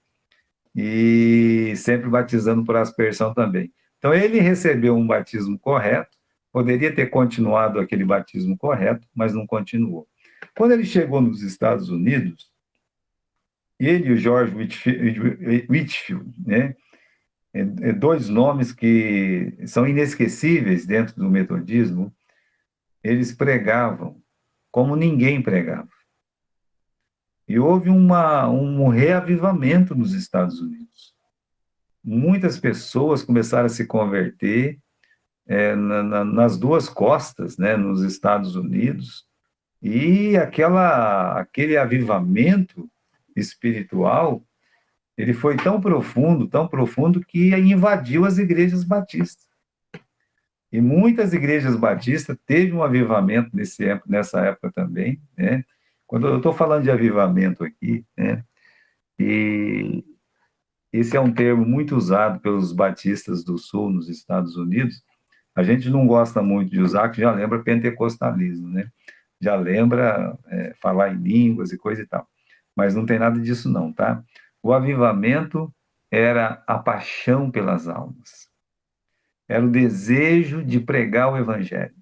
E sempre batizando por aspersão também. Então, ele recebeu um batismo correto, poderia ter continuado aquele batismo correto, mas não continuou. Quando ele chegou nos Estados Unidos, ele e o George Whitefield, né? Dois nomes que são inesquecíveis dentro do metodismo, eles pregavam como ninguém pregava. E houve um reavivamento nos Estados Unidos. Muitas pessoas começaram a se converter nas duas costas, né, nos Estados Unidos, e aquele avivamento espiritual, ele foi tão profundo, que invadiu as igrejas batistas. E muitas igrejas batistas teve um avivamento nessa época também, né? Quando eu estou falando de avivamento aqui, né? E esse é um termo muito usado pelos batistas do Sul, nos Estados Unidos. A gente não gosta muito de usar, que já lembra pentecostalismo, né? Já lembra falar em línguas e coisa e tal. Mas não tem nada disso não, tá? O avivamento era a paixão pelas almas. Era o desejo de pregar o evangelho.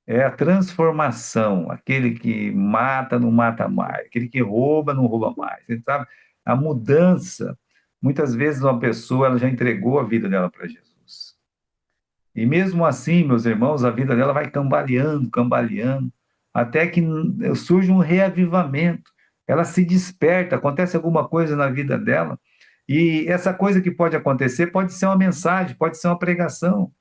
É a transformação, aquele que mata não mata mais, aquele que rouba não rouba mais, você sabe? A mudança. Muitas vezes uma pessoa ela já entregou a vida dela para Jesus. E mesmo assim, meus irmãos, a vida dela vai cambaleando, cambaleando, até que surge um reavivamento. Ela se desperta, acontece alguma coisa na vida dela, e essa coisa que pode acontecer pode ser uma mensagem, pode ser uma pregação.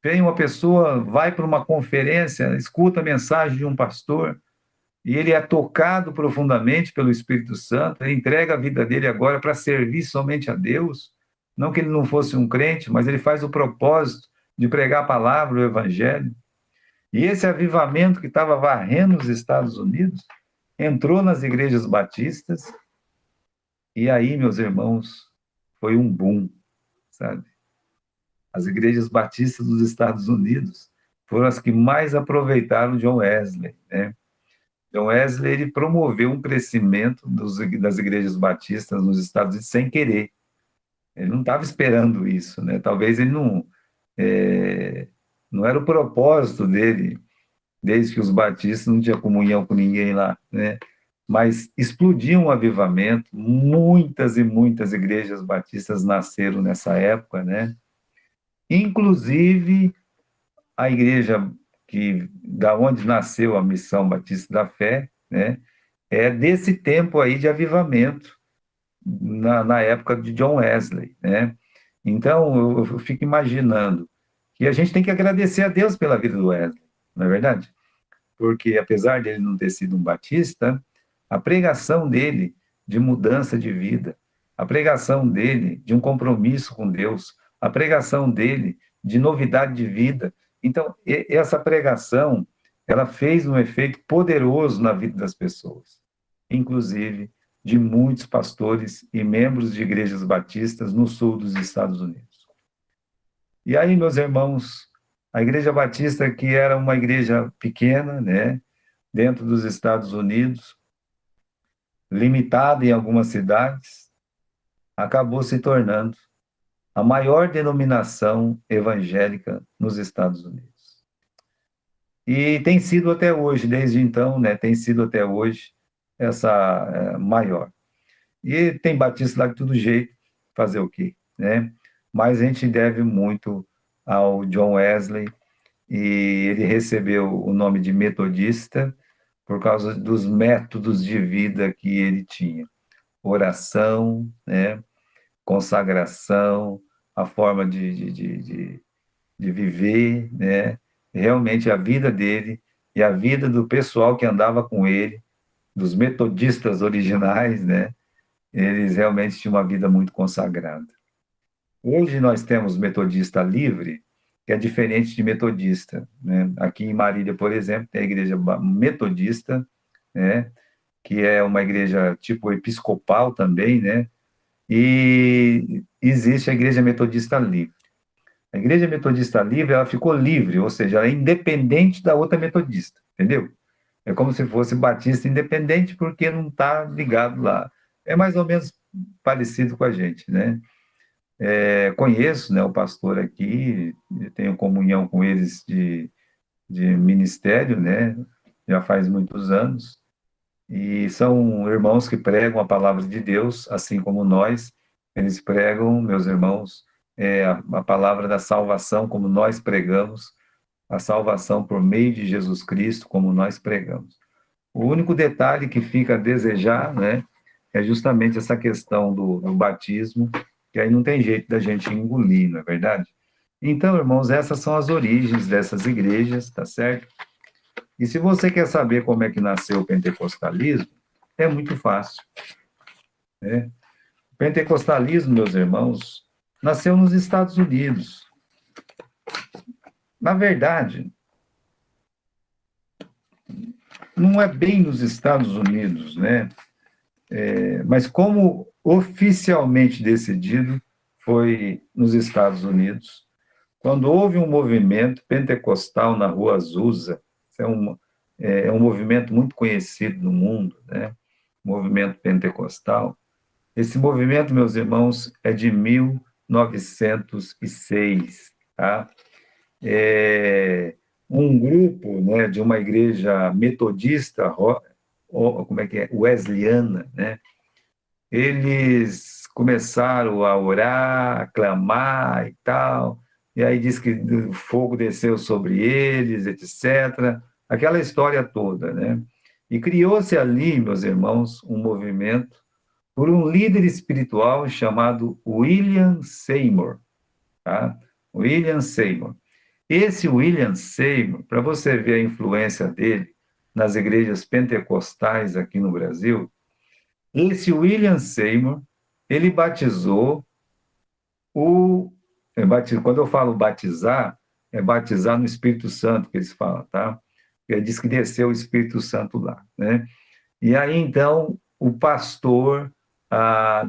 Vem uma pessoa, vai para uma conferência, escuta a mensagem de um pastor, e ele é tocado profundamente pelo Espírito Santo, ele entrega a vida dele agora para servir somente a Deus. Não que ele não fosse um crente, mas ele faz o propósito de pregar a palavra, o evangelho. E esse avivamento que estava varrendo os Estados Unidos entrou nas igrejas batistas, e aí, meus irmãos, foi um boom, sabe? As igrejas batistas dos Estados Unidos foram as que mais aproveitaram John Wesley, né? John Wesley ele promoveu um crescimento das igrejas batistas nos Estados Unidos sem querer. Ele não estava esperando isso, né? Talvez ele não era o propósito dele, desde que os batistas não tinham comunhão com ninguém lá, né? Mas explodiu um avivamento, muitas e muitas igrejas batistas nasceram nessa época, né? Inclusive a igreja da onde nasceu a Missão Batista da Fé, né? É desse tempo aí de avivamento, na época de John Wesley, né? Então, eu fico imaginando que a gente tem que agradecer a Deus pela vida do Wesley, não é verdade? Porque, apesar dele não ter sido um batista, a pregação dele de mudança de vida, a pregação dele de um compromisso com Deus, a pregação dele de novidade de vida. Então, essa pregação, ela fez um efeito poderoso na vida das pessoas, inclusive de muitos pastores e membros de igrejas batistas no sul dos Estados Unidos. E aí, meus irmãos, a Igreja Batista, que era uma igreja pequena, né, dentro dos Estados Unidos, limitada em algumas cidades, acabou se tornando a maior denominação evangélica nos Estados Unidos. E tem sido até hoje, desde então, né, tem sido até hoje essa maior. E tem batista lá de todo jeito, fazer o quê, né? Mas a gente deve muito ao John Wesley, e ele recebeu o nome de metodista por causa dos métodos de vida que ele tinha. Oração, né? Consagração, a forma de viver, né? Realmente a vida dele e a vida do pessoal que andava com ele, dos metodistas originais, né? Eles realmente tinham uma vida muito consagrada. Hoje nós temos metodista livre, que é diferente de metodista, né? Aqui em Marília, por exemplo, tem a igreja metodista, né? Que é uma igreja tipo episcopal também, né? E existe a igreja metodista livre. A igreja metodista livre, ela ficou livre, ou seja, ela é independente da outra metodista, entendeu? É como se fosse batista independente, porque não está ligado lá. É mais ou menos parecido com a gente, né? Conheço, né, o pastor aqui, tenho comunhão com eles de ministério, né? Já faz muitos anos. E são irmãos que pregam a palavra de Deus, assim como nós. Eles pregam, meus irmãos, a palavra da salvação, como nós pregamos, a salvação por meio de Jesus Cristo, como nós pregamos. O único detalhe que fica a desejar, né, é justamente essa questão do batismo, que aí não tem jeito da gente engolir, não é verdade? Então, irmãos, essas são as origens dessas igrejas, tá certo? E se você quer saber como é que nasceu o pentecostalismo, é muito fácil, né? O pentecostalismo, meus irmãos, nasceu nos Estados Unidos. Na verdade, não é bem nos Estados Unidos, né? Mas como oficialmente decidido, foi nos Estados Unidos, quando houve um movimento pentecostal na Rua Azusa. Isso é um movimento muito conhecido no mundo, né? Movimento pentecostal. Esse movimento, meus irmãos, é de 1906, tá? É um grupo, né, de uma igreja metodista, como é que é? Wesleyana, né? Eles começaram a orar, a clamar e tal, e aí diz que o fogo desceu sobre eles, etc. Aquela história toda, né? E criou-se ali, meus irmãos, um movimento por um líder espiritual chamado William Seymour, tá? William Seymour. Esse William Seymour, para você ver a influência dele nas igrejas pentecostais aqui no Brasil, esse William Seymour, ele batizou o... Quando eu falo batizar, é batizar no Espírito Santo, que eles falam, tá? Ele diz que desceu o Espírito Santo lá, né? E aí, então, o pastor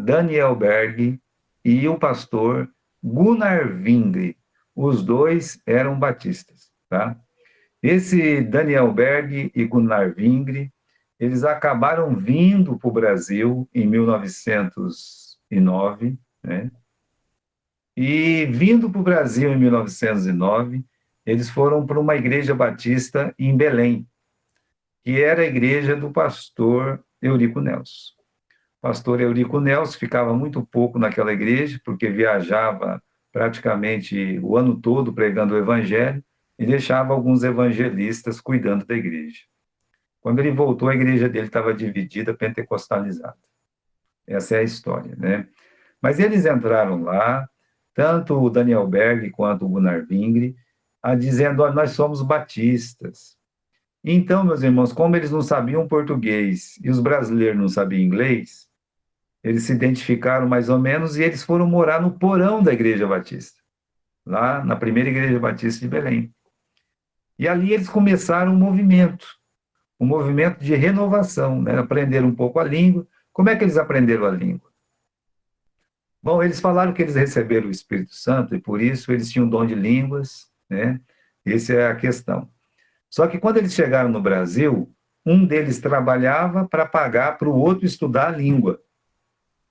Daniel Berg e o pastor Gunnar Vingre, os dois eram batistas, tá? Esse Daniel Berg e Gunnar Vingre, eles acabaram vindo para o Brasil em 1909, né? E vindo para o Brasil em 1909, eles foram para uma igreja batista em Belém, que era a igreja do pastor Eurico Nelson. O pastor Eurico Nelson ficava muito pouco naquela igreja, porque viajava praticamente o ano todo pregando o evangelho e deixava alguns evangelistas cuidando da igreja. Quando ele voltou, a igreja dele estava dividida, pentecostalizada. Essa é a história, né? Mas eles entraram lá, tanto o Daniel Berg quanto o Gunnar Vingre, dizendo: nós somos batistas. Então, meus irmãos, como eles não sabiam português e os brasileiros não sabiam inglês, eles se identificaram mais ou menos e eles foram morar no porão da Igreja Batista, lá na primeira Igreja Batista de Belém. E ali eles começaram um movimento de renovação, né? Aprenderam um pouco a língua. Como é que eles aprenderam a língua? Bom, eles falaram que eles receberam o Espírito Santo e por isso eles tinham dom de línguas, né? Essa é a questão. Só que quando eles chegaram no Brasil, um deles trabalhava para pagar para o outro estudar a língua.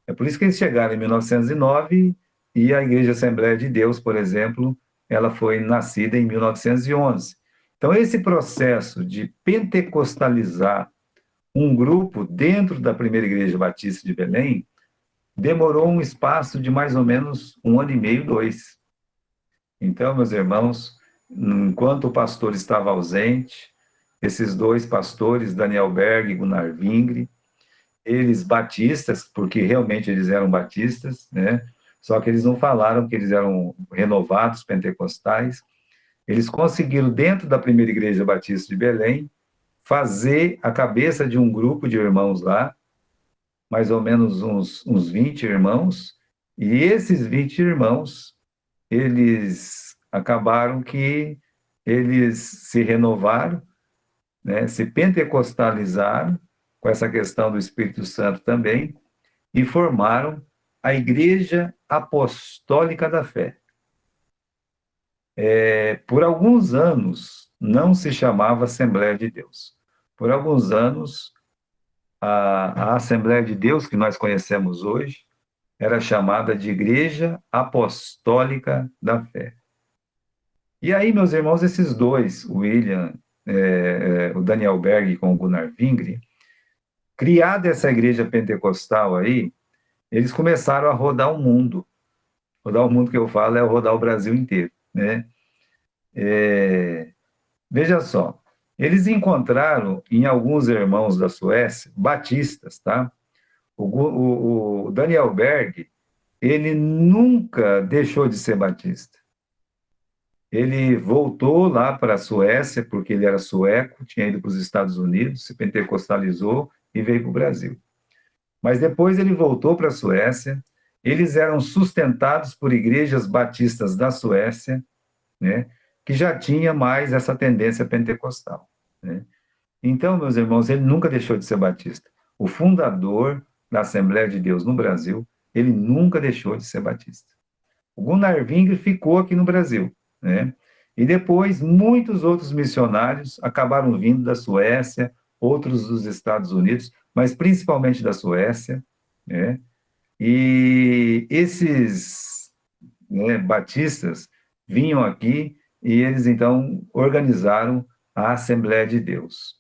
É por isso que eles chegaram em 1909 e a Igreja Assembleia de Deus, por exemplo, ela foi nascida em 1911. Então, esse processo de pentecostalizar um grupo dentro da primeira Igreja Batista de Belém demorou um espaço de mais ou menos 1 ano e meio, 2. Então, meus irmãos, enquanto o pastor estava ausente, esses dois pastores, Daniel Berg e Gunnar Vingre, eles batistas, porque realmente eles eram batistas, né? Só que eles não falaram que eles eram renovados pentecostais. Eles conseguiram, dentro da primeira igreja batista de Belém, fazer a cabeça de um grupo de irmãos lá, mais ou menos uns 20 irmãos, E esses 20 irmãos, eles acabaram que eles se renovaram, né, se pentecostalizaram com essa questão do Espírito Santo também, e formaram a Igreja Apostólica da Fé. Por alguns anos, não se chamava Assembleia de Deus. Por alguns anos, a Assembleia de Deus, que nós conhecemos hoje, era chamada de Igreja Apostólica da Fé. E aí, meus irmãos, esses dois, o William, o Daniel Berg com o Gunnar Vingre, criada essa igreja pentecostal aí, eles começaram a rodar o mundo. Rodar o mundo que eu falo é rodar o Brasil inteiro, né? Veja só, eles encontraram em alguns irmãos da Suécia, batistas, tá? O Daniel Berg, ele nunca deixou de ser batista. Ele voltou lá para a Suécia, porque ele era sueco, tinha ido para os Estados Unidos, se pentecostalizou e veio para o Brasil. Mas depois ele voltou para a Suécia, eles eram sustentados por igrejas batistas da Suécia, né, que já tinha mais essa tendência pentecostal, né? Então, meus irmãos, ele nunca deixou de ser batista. O fundador da Assembleia de Deus no Brasil, ele nunca deixou de ser batista. O Gunnar Vingre ficou aqui no Brasil, né? E depois, muitos outros missionários acabaram vindo da Suécia, outros dos Estados Unidos, mas principalmente da Suécia, né? E esses, né, batistas vinham aqui e eles, então, organizaram a Assembleia de Deus.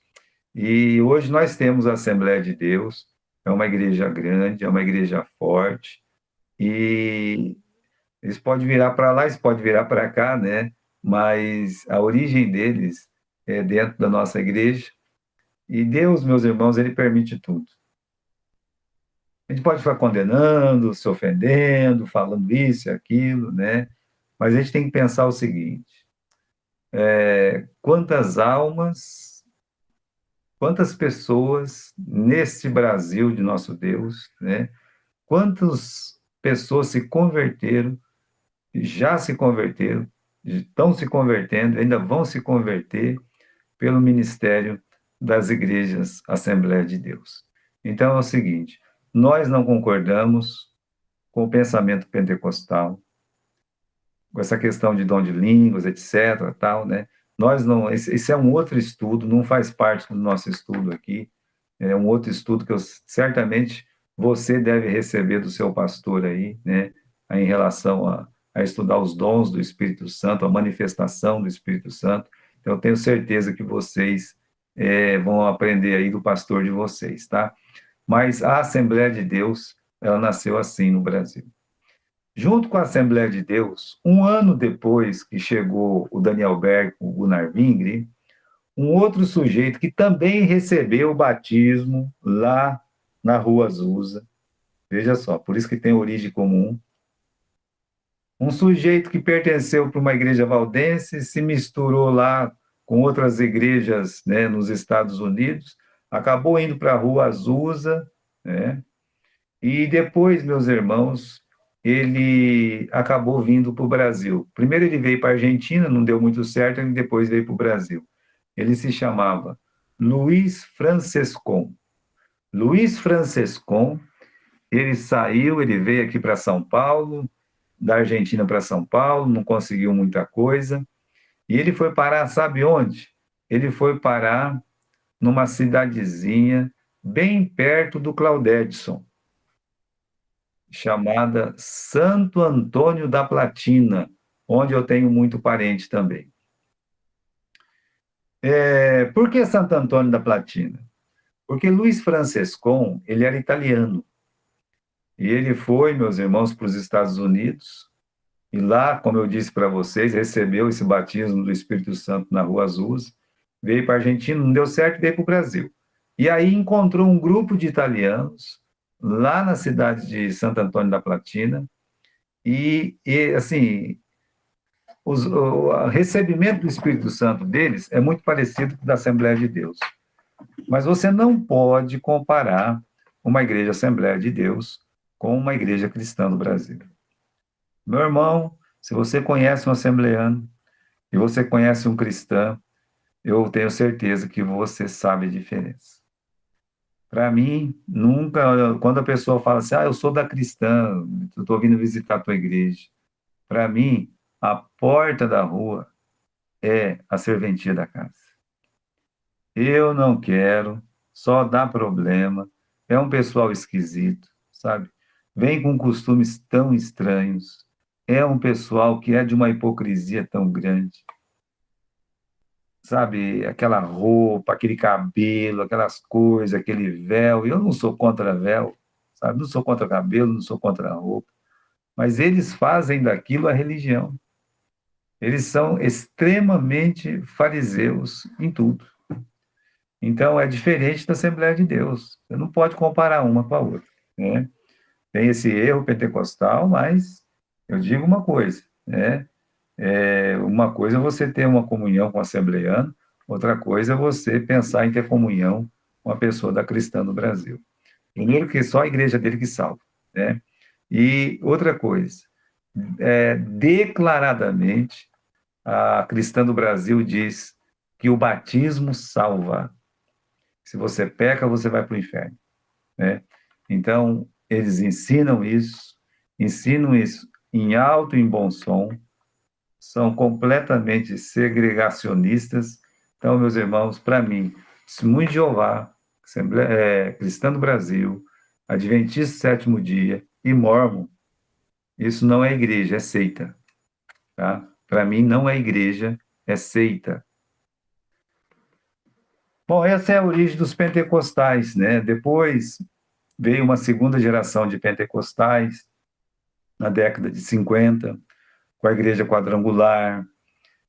E hoje nós temos a Assembleia de Deus, é uma igreja grande, é uma igreja forte, e eles podem virar para lá, eles podem virar para cá, né? Mas a origem deles é dentro da nossa igreja. E Deus, meus irmãos, ele permite tudo. A gente pode ficar condenando, se ofendendo, falando isso e aquilo, né? Mas a gente tem que pensar o seguinte: quantas almas, quantas pessoas neste Brasil de nosso Deus, né? Quantas pessoas se converteram, já se converteram, estão se convertendo, ainda vão se converter pelo ministério das igrejas Assembleia de Deus. Então é o seguinte: nós não concordamos com o pensamento pentecostal, com essa questão de dom de línguas, etc., tal, né? Nós não, esse é um outro estudo, não faz parte do nosso estudo aqui, é um outro estudo que certamente você deve receber do seu pastor aí, né, em relação a estudar os dons do Espírito Santo, a manifestação do Espírito Santo. Então, eu tenho certeza que vocês vão aprender aí do pastor de vocês, tá? Mas a Assembleia de Deus, ela nasceu assim no Brasil. Junto com a Assembleia de Deus, um ano depois que chegou o Daniel Berg, o Gunnar Vingre, um outro sujeito que também recebeu o batismo lá na Rua Azusa, veja só, por isso que tem origem comum, um sujeito que pertenceu para uma igreja valdense, se misturou lá com outras igrejas, né, nos Estados Unidos, acabou indo para a Rua Azusa, né, e depois, meus irmãos, ele acabou vindo para o Brasil. Primeiro ele veio para a Argentina, não deu muito certo, e depois veio para o Brasil. Ele se chamava Luiz Francescon. Luiz Francescon, ele saiu, ele veio aqui para São Paulo, da Argentina para São Paulo, não conseguiu muita coisa, e ele foi parar, sabe onde? Ele foi parar numa cidadezinha bem perto do Claudedson, chamada Santo Antônio da Platina, onde eu tenho muito parente também. Por que Santo Antônio da Platina? Porque Luiz Francescon, ele era italiano. E ele foi, meus irmãos, para os Estados Unidos, e lá, como eu disse para vocês, recebeu esse batismo do Espírito Santo na Rua Azusa, veio para a Argentina, não deu certo, veio para o Brasil. E aí encontrou um grupo de italianos, lá na cidade de Santo Antônio da Platina, e assim, o recebimento do Espírito Santo deles é muito parecido com o da Assembleia de Deus. Mas você não pode comparar uma igreja Assembleia de Deus com uma igreja cristã no Brasil. Meu irmão, se você conhece um assembleano e você conhece um cristão, eu tenho certeza que você sabe a diferença. Para mim, nunca, quando a pessoa fala assim, eu sou da cristã, eu estou vindo visitar a tua igreja. Para mim, a porta da rua é a serventia da casa. Eu não quero, só dá problema, é um pessoal esquisito, sabe? Vem com costumes tão estranhos, é um pessoal que é de uma hipocrisia tão grande, sabe? Aquela roupa, aquele cabelo, aquelas coisas, aquele véu. Eu não sou contra véu, sabe? Não sou contra cabelo, não sou contra roupa, mas eles fazem daquilo a religião. Eles são extremamente fariseus em tudo. Então, é diferente da Assembleia de Deus. Você não pode comparar uma com a outra, né? Tem esse erro pentecostal, mas eu digo uma coisa, né? Uma coisa é você ter uma comunhão com o assembleiano, outra coisa é você pensar em ter comunhão com a pessoa da cristã no Brasil. Primeiro que só a igreja dele que salva, né? E outra coisa, declaradamente, a cristã do Brasil diz que o batismo salva. Se você peca, você vai para o inferno, né? Então, eles ensinam isso em alto e em bom som, são completamente segregacionistas. Então, meus irmãos, para mim, Testemunho de Jeová, Cristã do Brasil, Adventista do Sétimo Dia e Mórmon, isso não é igreja, é seita, tá? Para mim, não é igreja, é seita. Bom, essa é a origem dos pentecostais, né? Depois veio uma segunda geração de pentecostais, na década de 50, com a igreja quadrangular.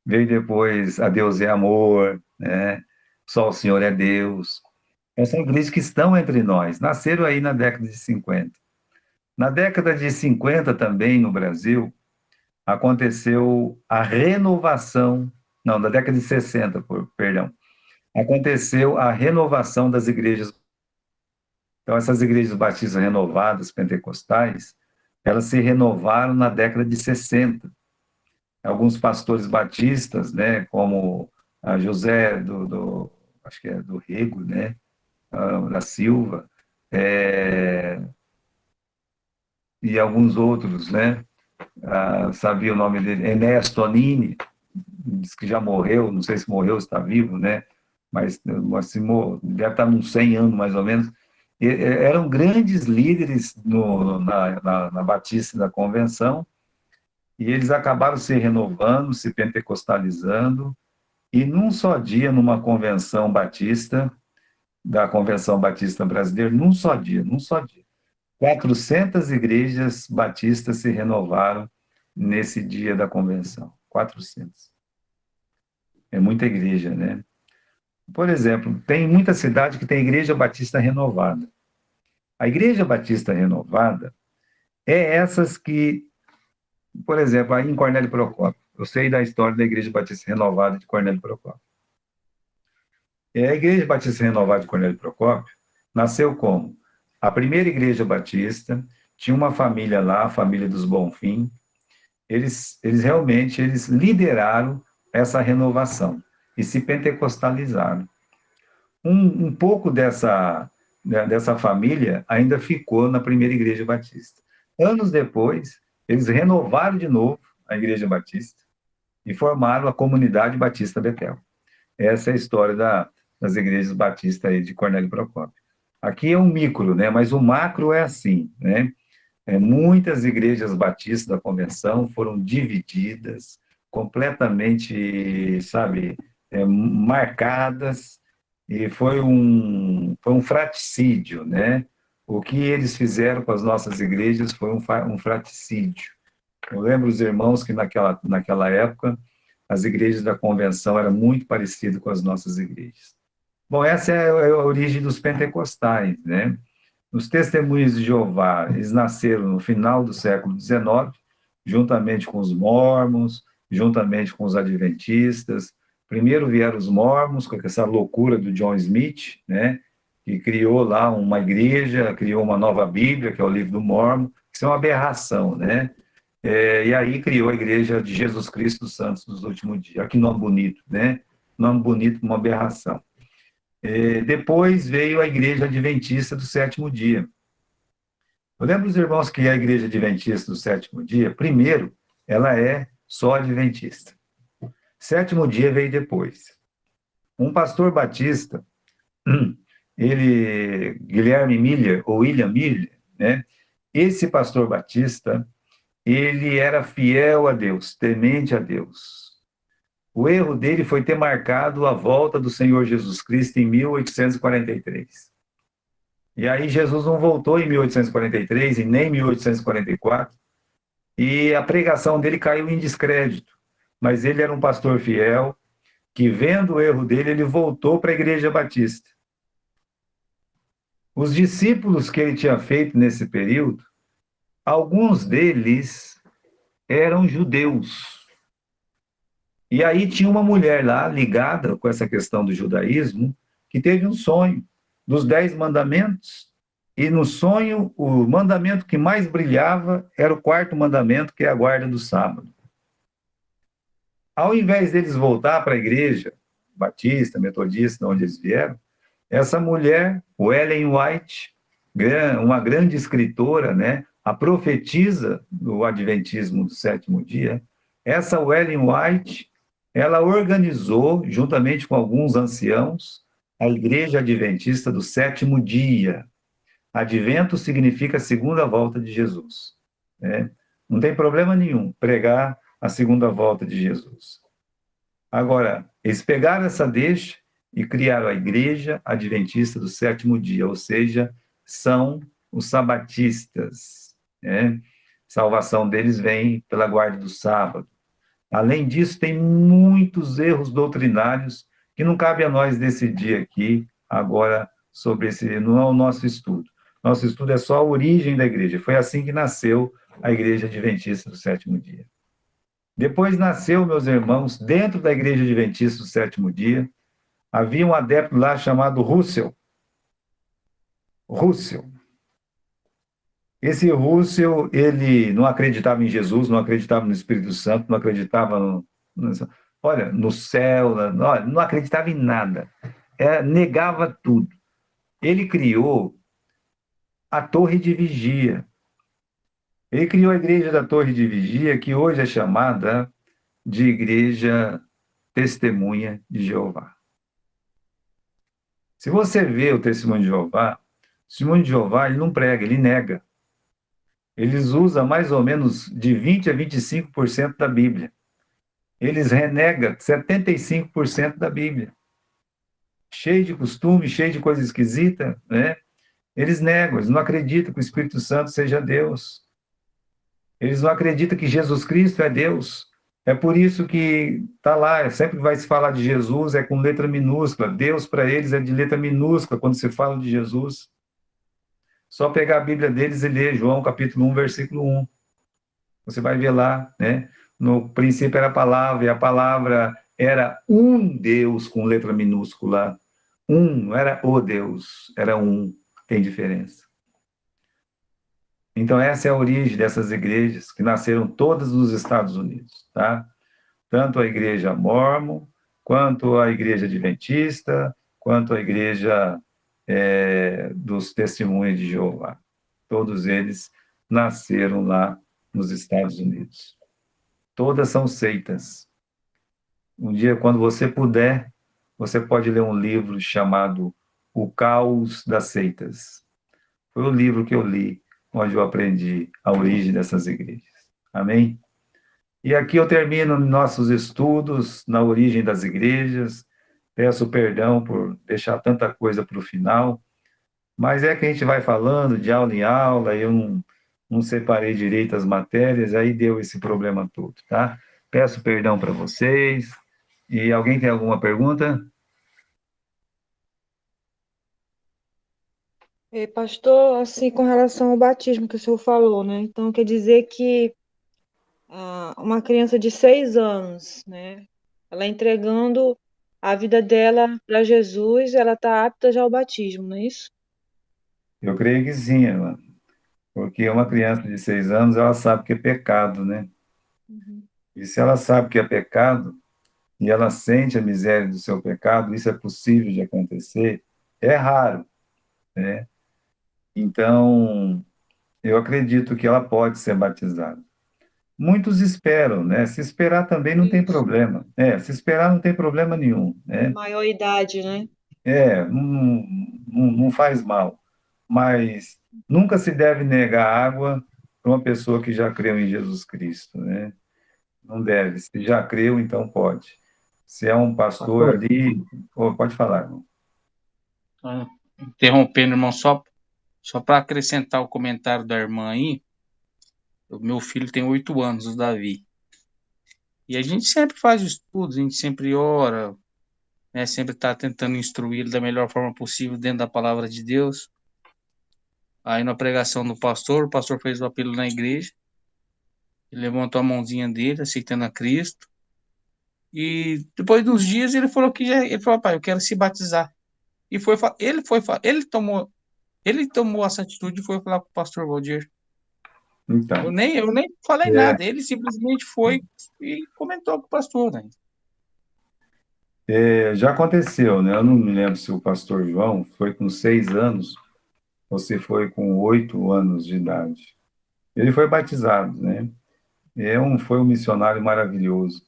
Veio depois a Deus é Amor, né? Só o Senhor é Deus. Essas igrejas que estão entre nós, nasceram aí na década de 50. Na década de 50 também, no Brasil, aconteceu a renovação, não, na década de 60, perdão, aconteceu a renovação das igrejas. Então, essas igrejas batistas renovadas, pentecostais, elas se renovaram na década de 60. Alguns pastores batistas, né, como a José acho que é do Rego, né, da Silva, e alguns outros, né, sabia o nome dele, Enéas Tonini, diz que já morreu, não sei se morreu, se está vivo, né, mas assim, deve estar uns 100 anos mais ou menos. Eram grandes líderes na Batista da Convenção, e eles acabaram se renovando, se pentecostalizando, e num só dia, numa convenção batista, da Convenção Batista Brasileira, num só dia, 400 igrejas batistas se renovaram nesse dia da convenção. 400. É muita igreja, né? Por exemplo, tem muita cidade que tem igreja batista renovada. A igreja batista renovada é essas que, por exemplo, aí em Cornélio Procópio, eu sei da história da igreja batista renovada de Cornélio Procópio. A igreja batista renovada de Cornélio Procópio nasceu como? A primeira igreja batista, tinha uma família lá, a família dos Bonfim, eles realmente lideraram essa renovação e se pentecostalizaram. Um pouco dessa família ainda ficou na primeira igreja batista. Anos depois, eles renovaram de novo a igreja batista e formaram a comunidade batista Betel. Essa é a história das igrejas batistas aí de Cornélio Procópio. Aqui é um micro, né? Mas o macro é assim, né? Muitas igrejas batistas da convenção foram divididas, completamente, sabe, marcadas, e foi um fratricídio, né? O que eles fizeram com as nossas igrejas foi um fratricídio. Eu lembro os irmãos que naquela época as igrejas da convenção eram muito parecidas com as nossas igrejas. Bom, essa é a origem dos pentecostais, né? Os testemunhos de Jeová, eles nasceram no final do século XIX, juntamente com os mórmons, juntamente com os adventistas. Primeiro vieram os mórmons, com essa loucura do John Smith, né? que criou lá uma igreja, criou uma nova Bíblia, que é o livro do Mórmon. Isso é uma aberração, né? E aí criou a Igreja de Jesus Cristo dos Santos dos Últimos Dias. Olha que nome bonito, né? Nome bonito, uma aberração. Depois veio a Igreja Adventista do Sétimo Dia. Eu lembro os irmãos que a Igreja Adventista do Sétimo Dia, primeiro, ela é só adventista. Sétimo dia veio depois. Um pastor batista, Guilherme Miller, ou William Miller, né? Esse pastor batista, ele era fiel a Deus, temente a Deus. O erro dele foi ter marcado a volta do Senhor Jesus Cristo em 1843. E aí Jesus não voltou em 1843 e nem em 1844, e a pregação dele caiu em descrédito. Mas ele era um pastor fiel, que vendo o erro dele, ele voltou para a Igreja Batista. Os discípulos que ele tinha feito nesse período, alguns deles eram judeus. E aí tinha uma mulher lá, ligada com essa questão do judaísmo, que teve um sonho dos 10 mandamentos, e no sonho, o mandamento que mais brilhava era o quarto mandamento, que é a guarda do sábado. Ao invés deles voltar para a igreja batista, metodista, onde eles vieram, essa mulher, Ellen White, uma grande escritora, né, a profetisa do Adventismo do Sétimo Dia, essa Ellen White, ela organizou, juntamente com alguns anciãos, a Igreja Adventista do Sétimo Dia. Advento significa segunda volta de Jesus, né? Não tem problema nenhum pregar a segunda volta de Jesus. Agora, eles pegaram essa deixa e criaram a Igreja Adventista do Sétimo Dia, ou seja, são os sabatistas, né? Salvação deles vem pela guarda do sábado. Além disso, tem muitos erros doutrinários que não cabe a nós decidir aqui, agora, sobre esse, não é o nosso estudo. Nosso estudo é só a origem da igreja. Foi assim que nasceu a Igreja Adventista do Sétimo Dia. Depois nasceu, meus irmãos, dentro da Igreja Adventista do Sétimo Dia, havia um adepto lá chamado Russell. Russell. Esse Russell, ele não acreditava em Jesus, não acreditava no Espírito Santo, não acreditava olha, no céu, olha, não acreditava em nada. Negava tudo. Ele criou a Torre de Vigia. Ele criou a igreja da Torre de Vigia, que hoje é chamada de Igreja Testemunha de Jeová. Se você vê o Testemunho de Jeová, o Testemunho de Jeová ele não prega, ele nega. Eles usam mais ou menos de 20% a 25% da Bíblia. Eles renegam 75% da Bíblia. Cheio de costume, cheio de coisa esquisita, né? Eles negam, eles não acreditam que o Espírito Santo seja Deus. Eles não acreditam que Jesus Cristo é Deus. É por isso que está lá, sempre que vai se falar de Jesus, é com letra minúscula. Deus, para eles, é de letra minúscula quando se fala de Jesus. Só pegar a Bíblia deles e ler João capítulo 1, versículo 1. Você vai ver lá, né? No princípio era a palavra, e a palavra era um Deus com letra minúscula. Um, não era o Deus, era um. Tem diferença. Então, essa é a origem dessas igrejas, que nasceram todas nos Estados Unidos, tá? Tanto a igreja mórmon, quanto a igreja adventista, quanto a igreja dos testemunhos de Jeová. Todos eles nasceram lá nos Estados Unidos. Todas são seitas. Um dia, quando você puder, você pode ler um livro chamado O Caos das Seitas. Foi o livro que eu li, onde eu aprendi a origem dessas igrejas. Amém? E aqui eu termino nossos estudos na origem das igrejas. Peço perdão por deixar tanta coisa para o final, mas é que a gente vai falando de aula em aula, eu não separei direito as matérias, aí deu esse problema todo, tá? Peço perdão para vocês. E alguém tem alguma pergunta? Pastor, assim, com relação ao batismo que o senhor falou, né? Então, quer dizer que uma criança de 6 anos, né? Ela entregando a vida dela para Jesus, ela está apta já ao batismo, não é isso? Eu creio que sim, irmã, porque uma criança de 6 anos, ela sabe que é pecado, né? Uhum. E se ela sabe que é pecado, e ela sente a miséria do seu pecado, isso é possível de acontecer, é raro, né? Então, eu acredito que ela pode ser batizada. Muitos esperam, né? Se esperar também não tem Isso. problema. Se esperar não tem problema nenhum, né? Maior idade, né? Não faz mal. Mas nunca se deve negar água para uma pessoa que já creu em Jesus Cristo, né? Não deve. Se já creu, então pode. Se é um pastor Pastor, ali, pode falar, irmão. interrompendo, irmão, só para acrescentar o comentário da irmã aí, o meu filho tem 8 anos, o Davi. E a gente sempre faz estudos, a gente sempre ora, né? Sempre está tentando instruí-lo da melhor forma possível dentro da palavra de Deus. Aí na pregação do pastor, o pastor fez o apelo na igreja, ele levantou a mãozinha dele, aceitando a Cristo. E depois de uns dias ele falou ele falou, pai, eu quero se batizar. E ele tomou essa atitude e foi falar com o pastor Valdir. Então, Eu nem falei é, nada, ele simplesmente foi e comentou com o pastor, né? já aconteceu, né? Eu não me lembro se o pastor João foi com 6 anos ou se foi com 8 anos de idade. Ele foi batizado, né? Foi um missionário maravilhoso,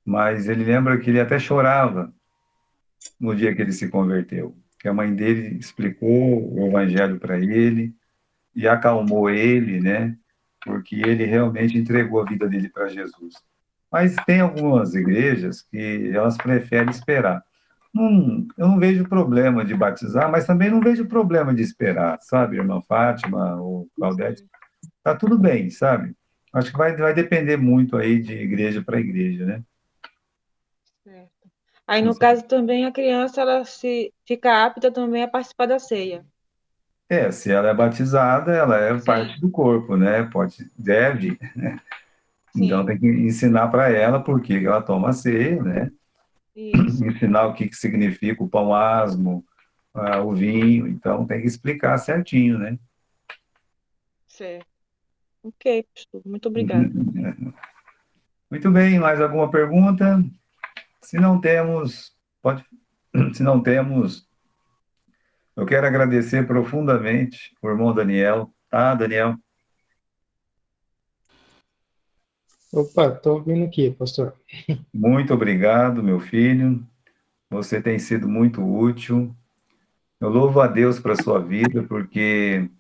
mas ele lembra que ele até chorava no dia que ele se converteu, que a mãe dele explicou o evangelho para ele e acalmou ele, né? Porque ele realmente entregou a vida dele para Jesus. Mas tem algumas igrejas que elas preferem esperar. Eu não vejo problema de batizar, mas também não vejo problema de esperar, sabe, irmã Fátima ou Claudete? Tá tudo bem, sabe? Acho que vai depender muito aí de igreja para igreja, né? Certo. Aí, no caso, também a criança, ela se fica apta também a participar da ceia. Se ela é batizada, ela é Sim, parte do corpo, né? Deve. Então sim, tem que ensinar para ela por que ela toma ceia, né? isso, Ensinar o que que significa o pão asmo, o vinho. Então tem que explicar certinho, né? certo. Ok, pastor, muito obrigada. Muito bem, mais alguma pergunta? Se não temos, pode, se não temos, eu quero agradecer profundamente o irmão Daniel, tá, Daniel? Opa, estou ouvindo aqui, pastor. Muito obrigado, meu filho. Você tem sido muito útil. Eu louvo a Deus para a sua vida, porque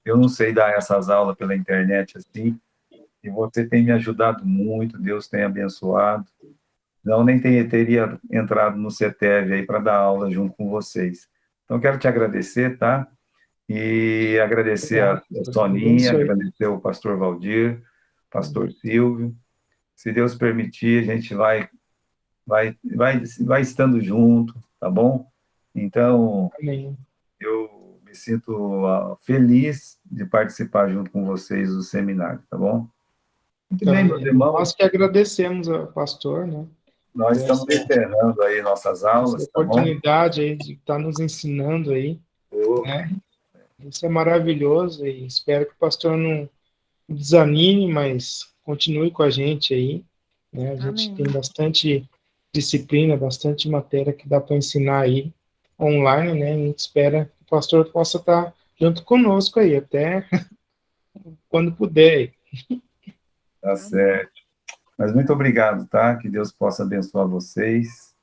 eu não sei dar essas aulas pela internet assim, e você tem me ajudado muito, Deus tem abençoado. Não, nem teria entrado no CETEV aí para dar aula junto com vocês. Então, quero te agradecer, tá? E agradecer a Obrigado, Deus te Soninha, abençoe. agradecer o pastor Valdir, pastor Silvio. Se Deus permitir, a gente vai estando junto, tá bom? Então, Amém. eu me sinto feliz de participar junto com vocês do seminário, tá bom? Muito bem, meus Amém. irmãos, Nós que agradecemos ao pastor, né, nós por estamos encerrando aí nossas essa aulas, tá bom? oportunidade aí de estar nos ensinando aí, né? Isso é maravilhoso e espero que o pastor não desanime, mas continue com a gente aí, né? A gente tem Amém. bastante disciplina, bastante matéria que dá para ensinar aí online, né? A gente espera que o pastor possa estar junto conosco aí até quando puder. Tá Amém. certo. Mas muito obrigado, tá? Que Deus possa abençoar vocês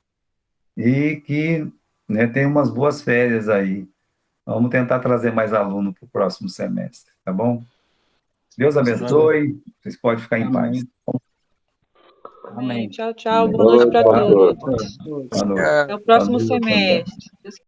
e que, né, tenha umas boas férias aí. Vamos tentar trazer mais aluno para o próximo semestre, tá bom? Deus Pastor. abençoe. Vocês podem ficar em paz. Amém. Amém. Amém. Tchau, tchau. Amém. Boa noite Oi, para Tá? pastor. todos. Boa noite. Até o Boa próximo noite também. semestre.